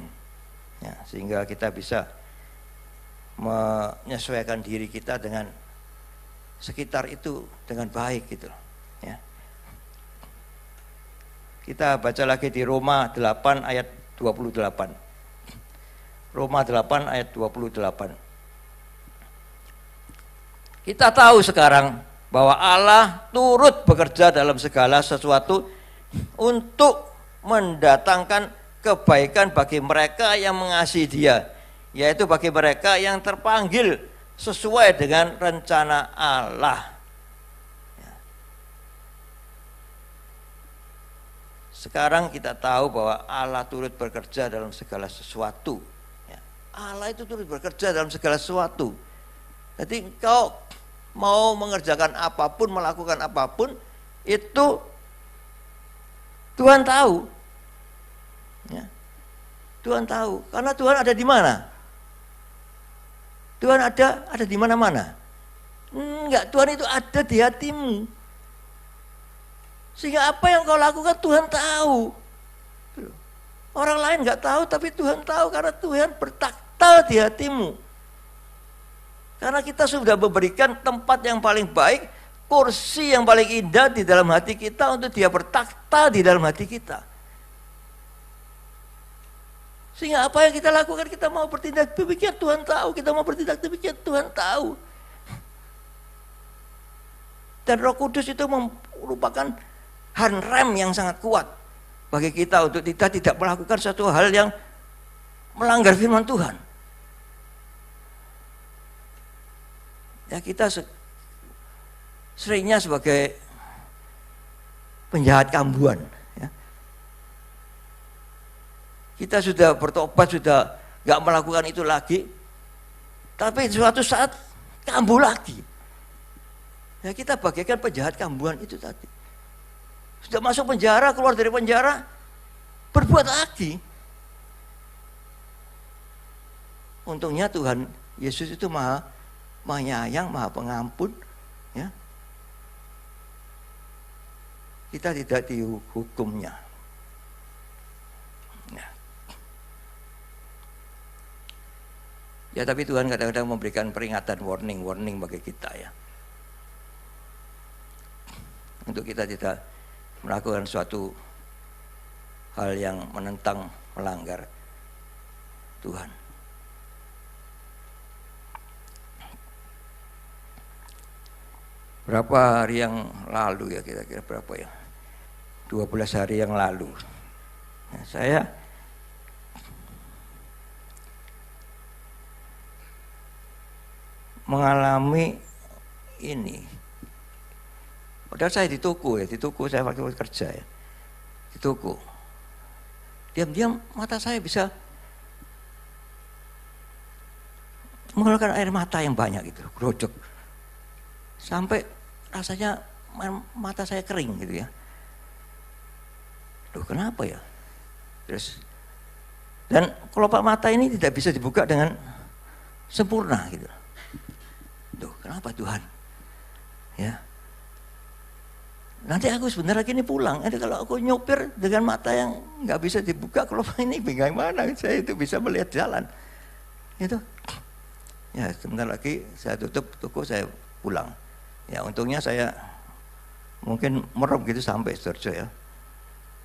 ya, sehingga kita bisa menyesuaikan diri kita dengan sekitar itu dengan baik gitu. Ya. Kita baca lagi di Roma 8 ayat 28. Roma 8 ayat 28. Kita tahu sekarang bahwa Allah turut bekerja dalam segala sesuatu untuk mendatangkan kebaikan bagi mereka yang mengasihi Dia, yaitu bagi mereka yang terpanggil sesuai dengan rencana Allah. Sekarang kita tahu bahwa Allah turut bekerja dalam segala sesuatu. Allah itu turut bekerja dalam segala sesuatu. Jadi engkau mau mengerjakan apapun, melakukan apapun, itu Tuhan tahu. Ya. Tuhan tahu, karena Tuhan ada di mana? Tuhan ada di mana-mana. Enggak, Tuhan itu ada di hatimu. Sehingga apa yang kau lakukan Tuhan tahu. Orang lain enggak tahu, tapi Tuhan tahu karena Tuhan bertakhta di hatimu. Karena kita sudah memberikan tempat yang paling baik, kursi yang paling indah di dalam hati kita untuk Dia bertakhta di dalam hati kita. Sehingga apa yang kita lakukan, kita mau bertindak demikian Tuhan tahu, kita mau bertindak demikian Tuhan tahu. Dan Roh Kudus itu merupakan handrem yang sangat kuat bagi kita untuk kita tidak melakukan satu hal yang melanggar firman Tuhan. Ya, kita seringnya sebagai penjahat kambuhan. Ya. Kita sudah bertobat, sudah nggak melakukan itu lagi, tapi suatu saat kambuh lagi. Ya, kita bagaikan penjahat kambuhan itu tadi. Sudah masuk penjara, keluar dari penjara, berbuat lagi. Untungnya Tuhan Yesus itu maha penyayang, maha pengampun. Ya. Kita tidak dihukumnya. Ya, tapi Tuhan kadang-kadang memberikan peringatan, warning bagi kita ya. Untuk kita tidak melakukan suatu hal yang menentang, melanggar Tuhan. Berapa hari yang lalu ya, kira-kira berapa ya? 12 hari yang lalu. Nah, saya mengalami ini. Padahal saya di toko saya waktu kerja ya. Di toko. Diam-diam mata saya bisa mengeluarkan air mata yang banyak gitu, gerodok. Sampai rasanya mata saya kering gitu ya. Loh, kenapa ya? Terus, dan kelopak mata ini tidak bisa dibuka dengan sempurna gitu. Loh, kenapa Tuhan? Ya. Nanti aku sebentar lagi ini pulang. Nanti kalau aku nyopir dengan mata yang nggak bisa dibuka, kelopak ini bagaimana saya itu bisa melihat jalan? Itu. Ya, sebentar lagi saya tutup toko, saya pulang. Ya, untungnya saya mungkin merem gitu sampai Sidoarjo ya.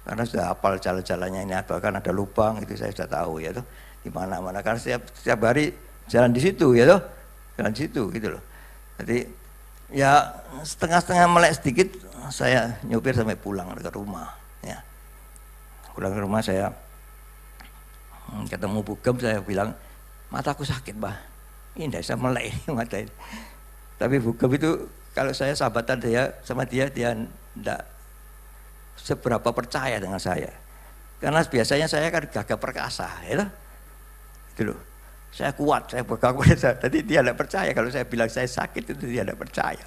Karena sudah hafal jalan-jalannya ini, bahkan ada lubang itu saya sudah tahu ya tuh di mana-mana. Karena setiap hari jalan di situ ya tuh, jalan di situ gitu loh. Jadi ya setengah-setengah melek sedikit saya nyopir sampai pulang ke rumah ya. Pulang ke rumah saya ketemu Bugem, saya bilang mataku sakit Mbah, ini tidak bisa melek ini mata ini. Tapi Bugem itu kalau saya sahabatan dia sama dia tidak seberapa percaya dengan saya, karena biasanya saya kan gagah perkasa ya gitu loh. Saya kuat, saya pegang pada, tadi dia tidak percaya kalau saya bilang saya sakit, itu dia tidak percaya.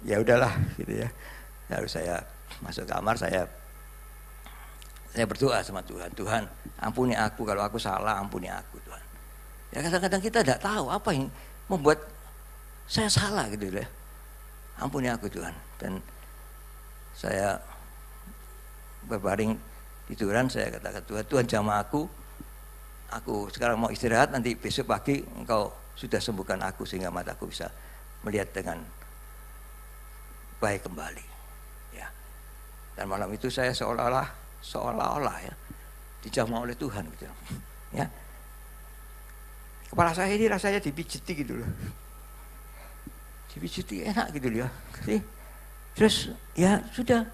Ya udahlah gitu ya. Lalu saya masuk kamar, saya berdoa sama Tuhan. Tuhan, ampuni aku kalau aku salah, ampuni aku Tuhan. Ya kadang-kadang kita tidak tahu apa yang membuat saya salah gitu ya. Ampuni aku Tuhan. Dan saya berbaring tiduran, saya katakan Tuhan jamah aku sekarang mau istirahat, nanti besok pagi engkau sudah sembuhkan aku sehingga mataku bisa melihat dengan baik kembali ya. Dan malam itu saya seolah-olah ya dijamah oleh Tuhan gitu ya. Kepala saya ini rasanya dipijiti gitu loh, dipijiti enak gitu loh ya. Terus ya sudah,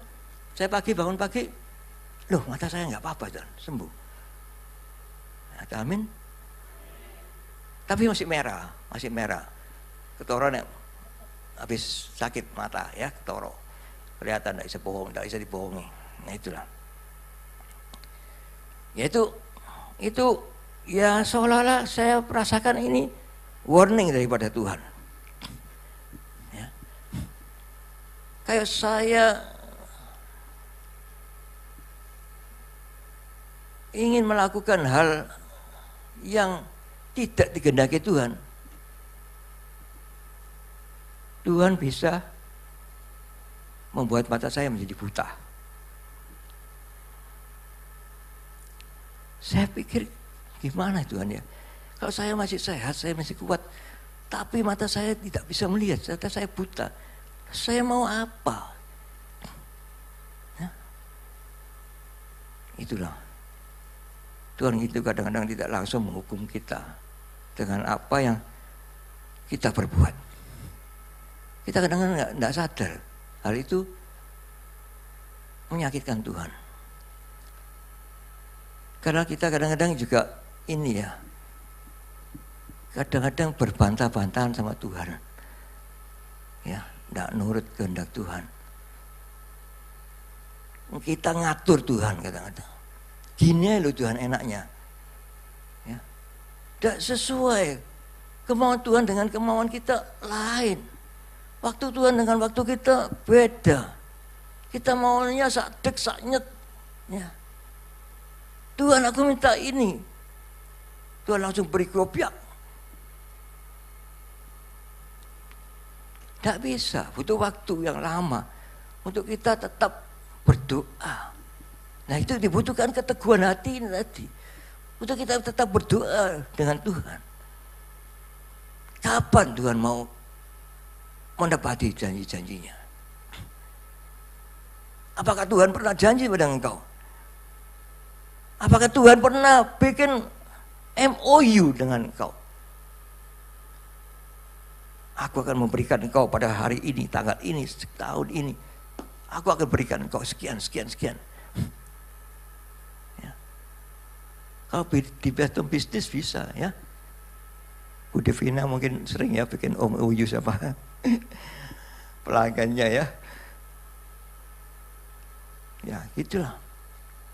saya bangun pagi, loh mata saya nggak apa-apa Tuhan, sembuh. Amin. Tapi masih merah. Ketoron ya, habis sakit mata ya, ketoro. Kelihatan tidak bisa bohong, tidak bisa dibohongi. Nah itulah. Ya itu ya seolah-olah saya merasakan ini warning daripada Tuhan. Ya. Kayak saya ingin melakukan hal yang tidak dikehendaki Tuhan, Tuhan bisa membuat mata saya menjadi buta. Saya pikir gimana Tuhan ya, kalau saya masih sehat, saya masih kuat, tapi mata saya tidak bisa melihat, mata saya buta, saya mau apa? Ya. Itulah Tuhan itu kadang-kadang tidak langsung menghukum kita dengan apa yang kita berbuat. Kita kadang-kadang tidak sadar hal itu menyakitkan Tuhan. Karena kita kadang-kadang juga ini ya, kadang-kadang berbantah-bantahan sama Tuhan. Ya, tidak nurut kehendak Tuhan. Kita ngatur Tuhan kadang-kadang. Gini loh Tuhan enaknya. Ya. Tidak sesuai. Kemauan Tuhan dengan kemauan kita lain. Waktu Tuhan dengan waktu kita beda. Kita maunya sak dek sak nyet. Ya. Tuhan aku minta ini. Tuhan langsung beri gopiak. Tidak bisa, butuh waktu yang lama untuk kita tetap berdoa. Nah itu dibutuhkan keteguhan hati ini tadi. Untuk kita tetap berdoa dengan Tuhan. Kapan Tuhan mau mendapati janji-janjinya? Apakah Tuhan pernah janji pada engkau? Apakah Tuhan pernah bikin MOU dengan engkau? Aku akan memberikan engkau pada hari ini, tanggal ini, tahun ini. Aku akan berikan engkau sekian, sekian, sekian. Ya. Kalau di bisnis bisa ya. Bu Devina mungkin sering ya bikin MOU sama pelanggannya ya. Ya gitulah.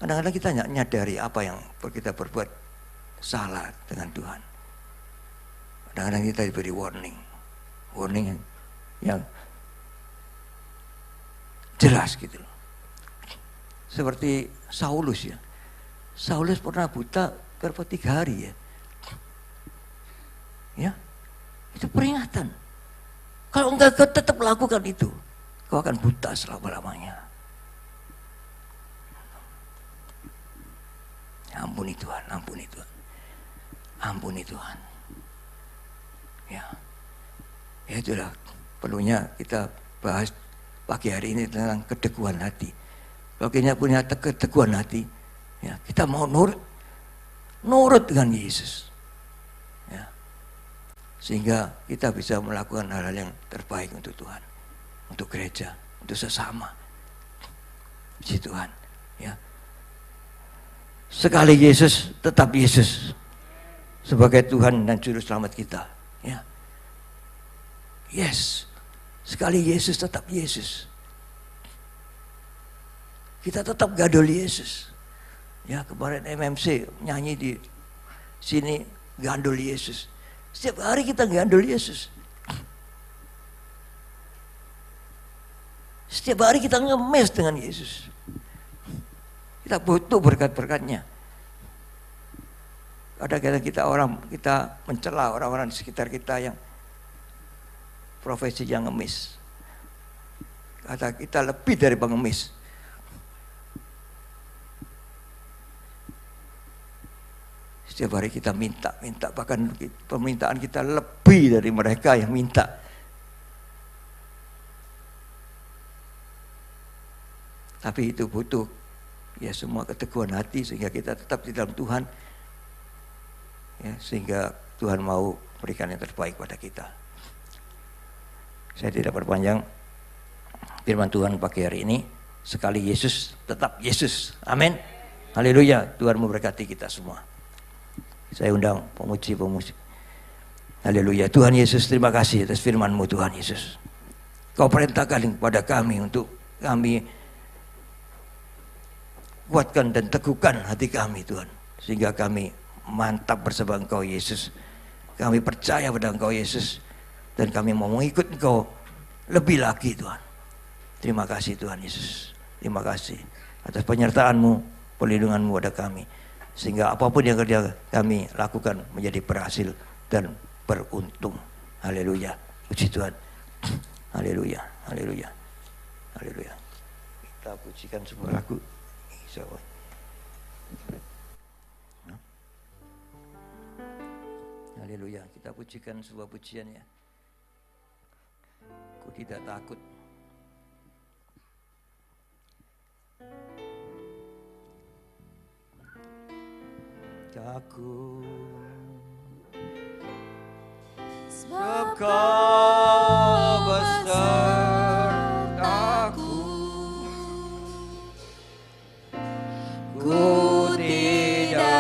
Kadang-kadang kita nggak nyadari apa yang kita berbuat salah dengan Tuhan. Kadang-kadang kita diberi warning yang jelas gitu loh. Seperti Saulus ya. Saulus pernah buta berapa 3 hari ya. Ya, itu peringatan. Kalau enggak kau tetap lakukan itu, kau akan buta selama-lamanya. Ampuni Tuhan, ampuni Tuhan. Ampuni Tuhan. Ya. Ya itulah perlunya kita bahas pagi hari ini tentang keteguhan hati. Kalau kita punya keteguhan hati, ya kita mau nurut dengan Yesus, ya, sehingga kita bisa melakukan hal-hal yang terbaik untuk Tuhan, untuk gereja, untuk sesama. Si Tuhan, ya. Sekali Yesus, tetap Yesus sebagai Tuhan dan Juru Selamat kita, ya. Yes, sekali Yesus tetap Yesus. Kita tetap gadol Yesus. Ya kemarin MMC nyanyi di sini gandol Yesus. Setiap hari kita gandol Yesus. Setiap hari kita ngemes dengan Yesus. Kita butuh berkat-berkatnya. Kadang-kadang kita mencela orang-orang di sekitar kita yang profesi yang ngemis. Kata kita lebih dari pengemis. Setiap hari kita minta, bahkan permintaan kita lebih dari mereka yang minta. Tapi itu butuh ya semua keteguhan hati sehingga kita tetap di dalam Tuhan. Ya, sehingga Tuhan mau berikan yang terbaik pada kita. Saya tidak berpanjang. Firman Tuhan pagi hari ini, sekali Yesus tetap Yesus. Amin. Haleluya. Tuhan memberkati kita semua. Saya undang pemuji. Haleluya. Tuhan Yesus, terima kasih atas firman-Mu Tuhan Yesus. Kau perintahkan kepada kami untuk kami kuatkan dan teguhkan hati kami Tuhan. Sehingga kami mantap bersama Engkau Yesus. Kami percaya pada Engkau Yesus. Dan kami mau mengikut Engkau lebih lagi Tuhan. Terima kasih Tuhan Yesus. Terima kasih atas penyertaan-Mu, perlindungan-Mu pada kami. Sehingga apapun yang kami lakukan menjadi berhasil dan beruntung. Haleluya. Puji Tuhan. Haleluya. Haleluya. Haleluya. Kita pujikan sebuah lagu. Haleluya. Kita pujikan sebuah pujian ya. Aku tidak takut. Takut sebab Kau besertaku. Ku tidak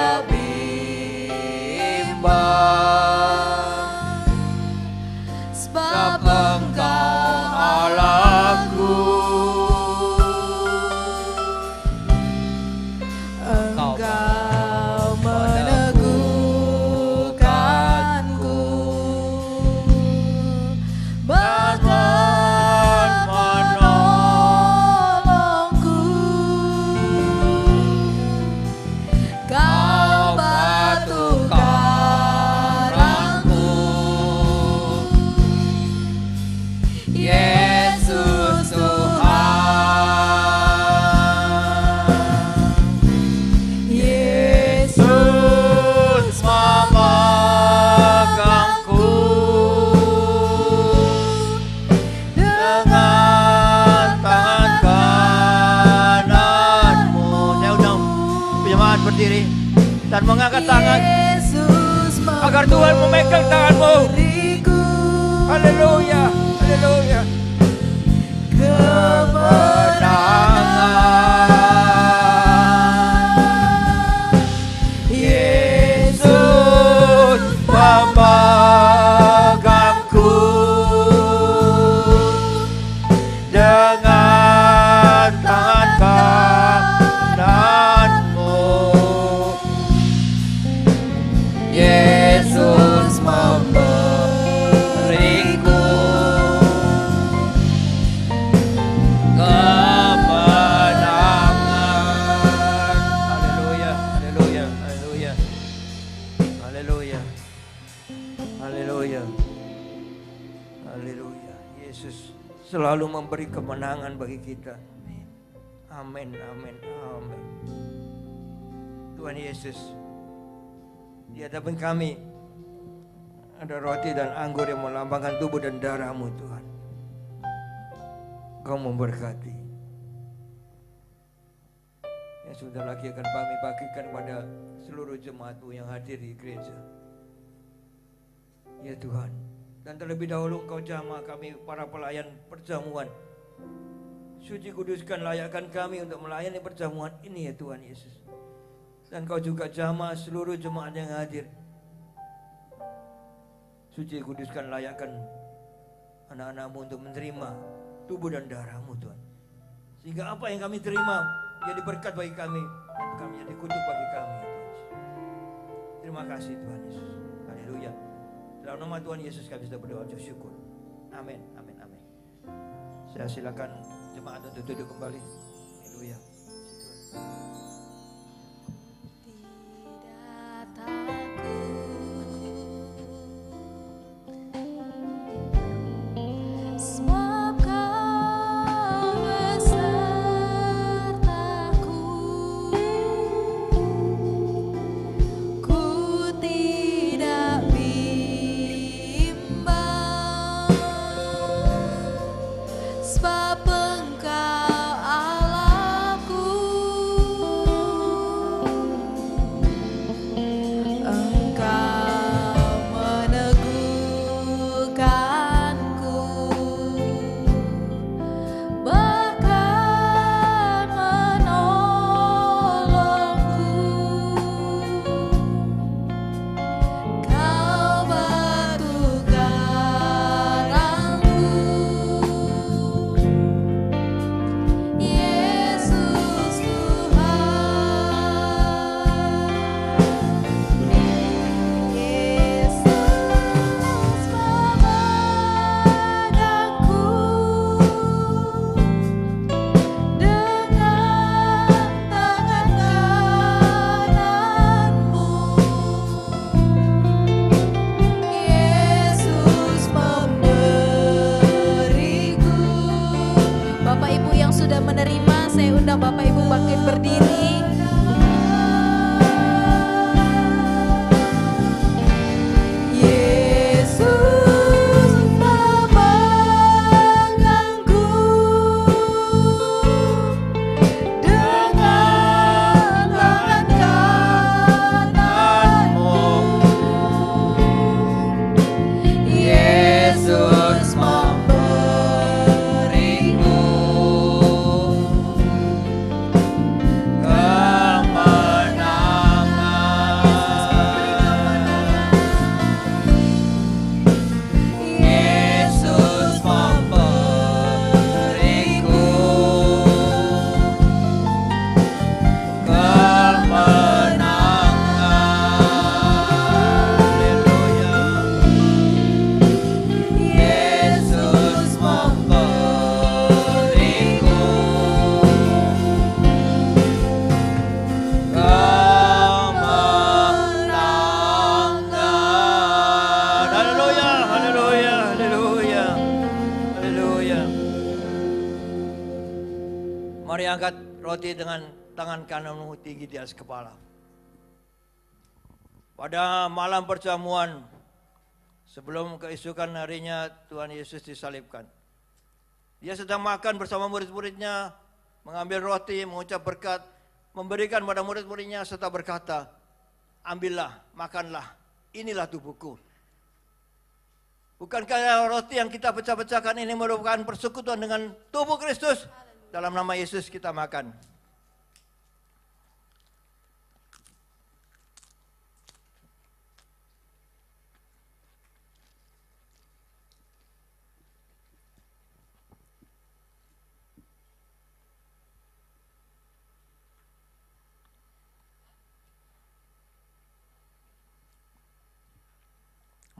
berdiri dan mengangkat tangan Yesus agar Tuhan memegang tanganmu. memberiku Haleluya, haleluya. kemenangan. Yesus memegangku dengan tangan kananmu. Yesus memberiku kemenangan. Haleluya, haleluya, haleluya. Haleluya. Haleluya. Haleluya. Yesus selalu memberi kemenangan bagi kita. Amin, amin, amin. Tuhan Yesus, di hadapan kami ada roti dan anggur yang melambangkan tubuh dan darah-Mu, Tuhan. Kau memberkati. Yang sudah lagi akan kami bagikan pada seluruh jemaat-Mu yang hadir di gereja. Ya Tuhan, dan terlebih dahulu Engkau jamah kami para pelayan perjamuan. Suci kuduskan layakkan kami untuk melayani perjamuan ini ya Tuhan Yesus. Dan Kau juga jamah seluruh jemaat yang hadir. Suci kuduskan layakkan anak-anak-Mu untuk menerima tubuh dan darah-Mu Tuhan. Sehingga apa yang kami terima jadi berkat bagi kami dan kami jadi kutuk bagi kami Tuhan. Terima kasih Tuhan Yesus. Haleluya. Dalam nama Tuhan Yesus kami sudah berdoa syukur. Amin, amin, amin. Saya silakan jemaat untuk duduk kembali. Haleluya. Tidak takut, sebab Kau besertaku. Ku tidak bimbang, sebab Engkau Allahku. Engkau meneguhkanku, bahkan menolongku. Kau batu karangku, Yesus Tuhan. Yesus memegangku dengan tangan kananmu. Yesus memberiku. Bapak Ibu yang sudah menerima, saya undang Bapak Ibu bangkit berdiri. Yesus memegangku dengan tangan kananmu. Yesus memberiku Mari angkat roti dengan tangan kananmu tinggi di atas kepala. Pada malam perjamuan, sebelum keesokan harinya Tuhan Yesus disalibkan, Dia sedang makan bersama murid-muridnya, mengambil roti, mengucap berkat, memberikan kepada murid-muridnya serta berkata, ambillah, makanlah, inilah tubuhku. Bukankah roti yang kita pecah-pecahkan ini merupakan persekutuan dengan tubuh Kristus? Dalam nama Yesus kita makan.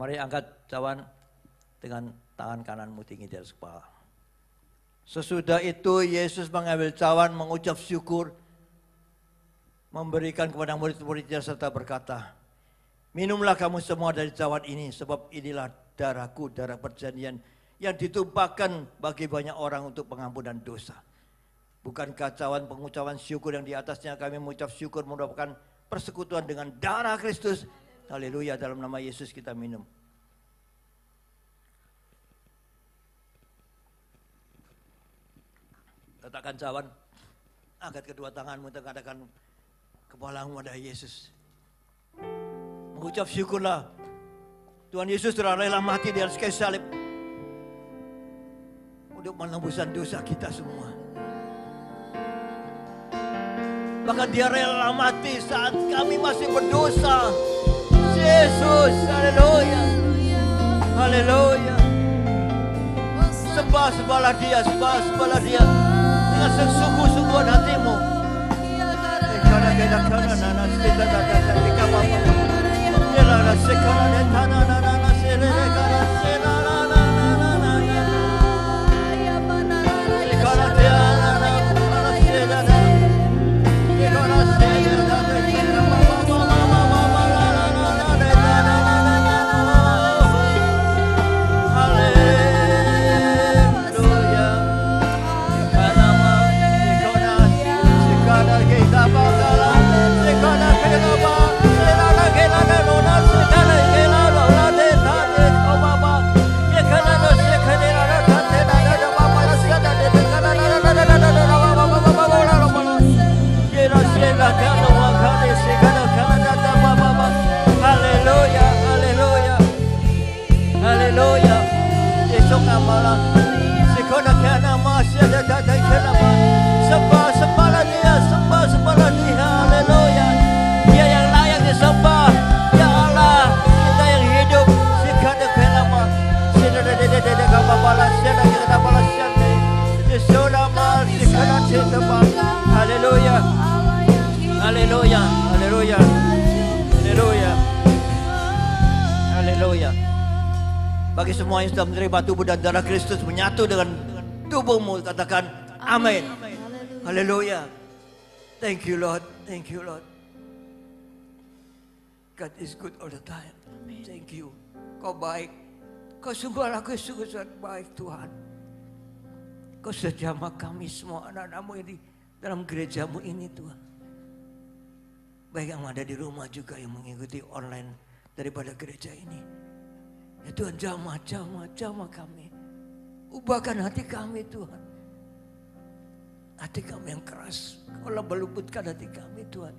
Mari angkat cawan dengan tangan kananmu tinggi di atas kepala. Sesudah itu Yesus mengambil cawan, mengucap syukur, memberikan kepada murid-muridnya serta berkata, minumlah kamu semua dari cawan ini, sebab inilah darahku, darah perjanjian yang ditumpahkan bagi banyak orang untuk pengampunan dosa. Bukankah cawan pengucapan syukur yang di atasnya kami mengucap syukur merupakan persekutuan dengan darah Kristus? Haleluya, dalam nama Yesus kita minum. Letakkan cawan, angkat kedua tanganmu, tegakkan kepalamu pada Yesus. Mengucap syukurlah. Tuhan Yesus telah rela mati di atas kayu salib untuk menembuskan dosa kita semua. Bahkan dia rela mati saat kami masih berdosa. Yesus, haleluya, haleluya. Sembah-sembahlah dia, sembah-sembahlah dia dengan sesungguh-sungguhan hatimu. Haleluya, haleluya, haleluya. Esok amalah, sekolah kena masih ada datang kenapa? Sembah-sembahlah dia, sembah-sembahlah dia, haleluya. Dia yang layak disembah, ya Allah, kita yang hidup. Sekolah kenapa? Sedada kapabalas, sedada kapabalas, sedada mal, sekolah sembah. Haleluya, haleluya, haleluya, haleluya, haleluya. Bagi semua yang sudah menerima tubuh dan darah Kristus menyatu dengan tubuhmu, katakan amin. Haleluya. Thank you Lord, thank you Lord. God is good all the time. Thank you. Kau baik. Kau sungguh sangat baik Tuhan. Kau sudah jamah kami semua anak-anakmu ini dalam gerejamu ini Tuhan. Baik yang ada di rumah juga yang mengikuti online daripada gereja ini. Ya Tuhan, jamah kami. Ubahkan hati kami Tuhan. Hati kami yang keras. Kau lembutkan hati kami Tuhan.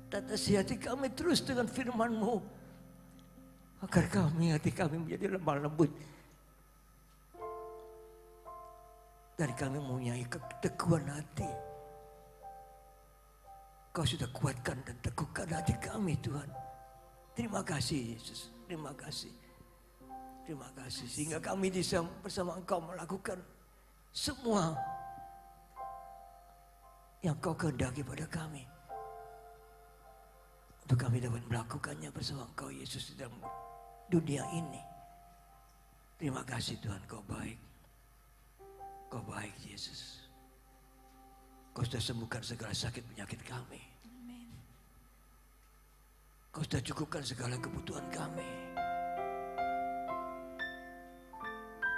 Tatasi hati kami terus dengan firman-Mu. Agar hati kami menjadi lemah lembut. Dan kami mempunyai keteguhan hati. Kau sudah kuatkan dan teguhkan hati kami Tuhan. Terima kasih Yesus, terima kasih. Terima kasih sehingga kami bisa bersama Engkau melakukan semua yang Kau kehendaki pada kami. Untuk kami dapat melakukannya bersama Engkau Yesus di dalam dunia ini. Terima kasih Tuhan, Kau baik. Kau baik Yesus. Kau sudah sembuhkan segala sakit penyakit kami. Kau sudah cukupkan segala kebutuhan kami.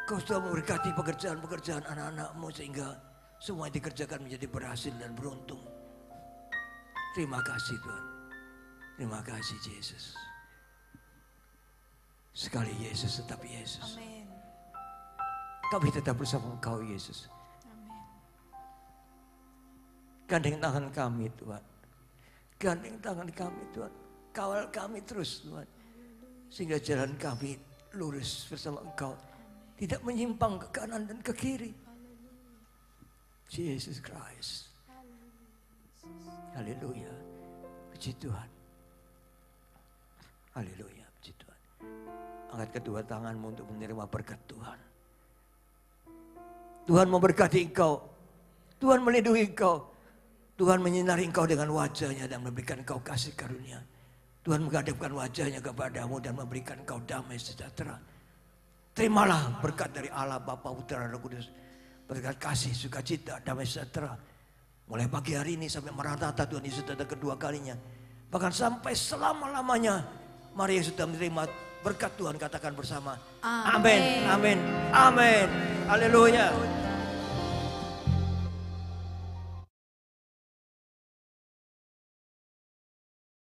Kau sudah memberkati pekerjaan-pekerjaan anak-anak-Mu sehingga semua yang dikerjakan menjadi berhasil dan beruntung. Terima kasih Tuhan. Terima kasih Yesus. Sekali Yesus tetap Yesus. Amin. Kami tetap bersama Engkau Yesus. Amin. Gandeng tangan kami Tuhan. Gandeng tangan kami Tuhan. Kawal kami terus Tuhan. Sehingga jalan kami lurus bersama Engkau. Tidak menyimpang ke kanan dan ke kiri. Jesus Christ. Haleluya. Puji Tuhan. Haleluya. Puji Tuhan. Angkat kedua tanganmu untuk menerima berkat Tuhan. Tuhan memberkati engkau. Tuhan melindungi engkau. Tuhan menyinari engkau dengan wajahnya dan memberikan engkau kasih karunia. Tuhan menghadapkan wajahnya kepadamu dan memberikan engkau damai sejahtera. Terimalah berkat dari Allah Bapa, Putra, dan Roh Kudus. Berkat kasih, sukacita, damai sejahtera. Mulai pagi hari ini sampai merata Tuhan Yesus datang kedua kalinya. Bahkan sampai selama-lamanya. Mari yang sudah menerima berkat Tuhan katakan bersama. Amin. Amin. Amin. Haleluya.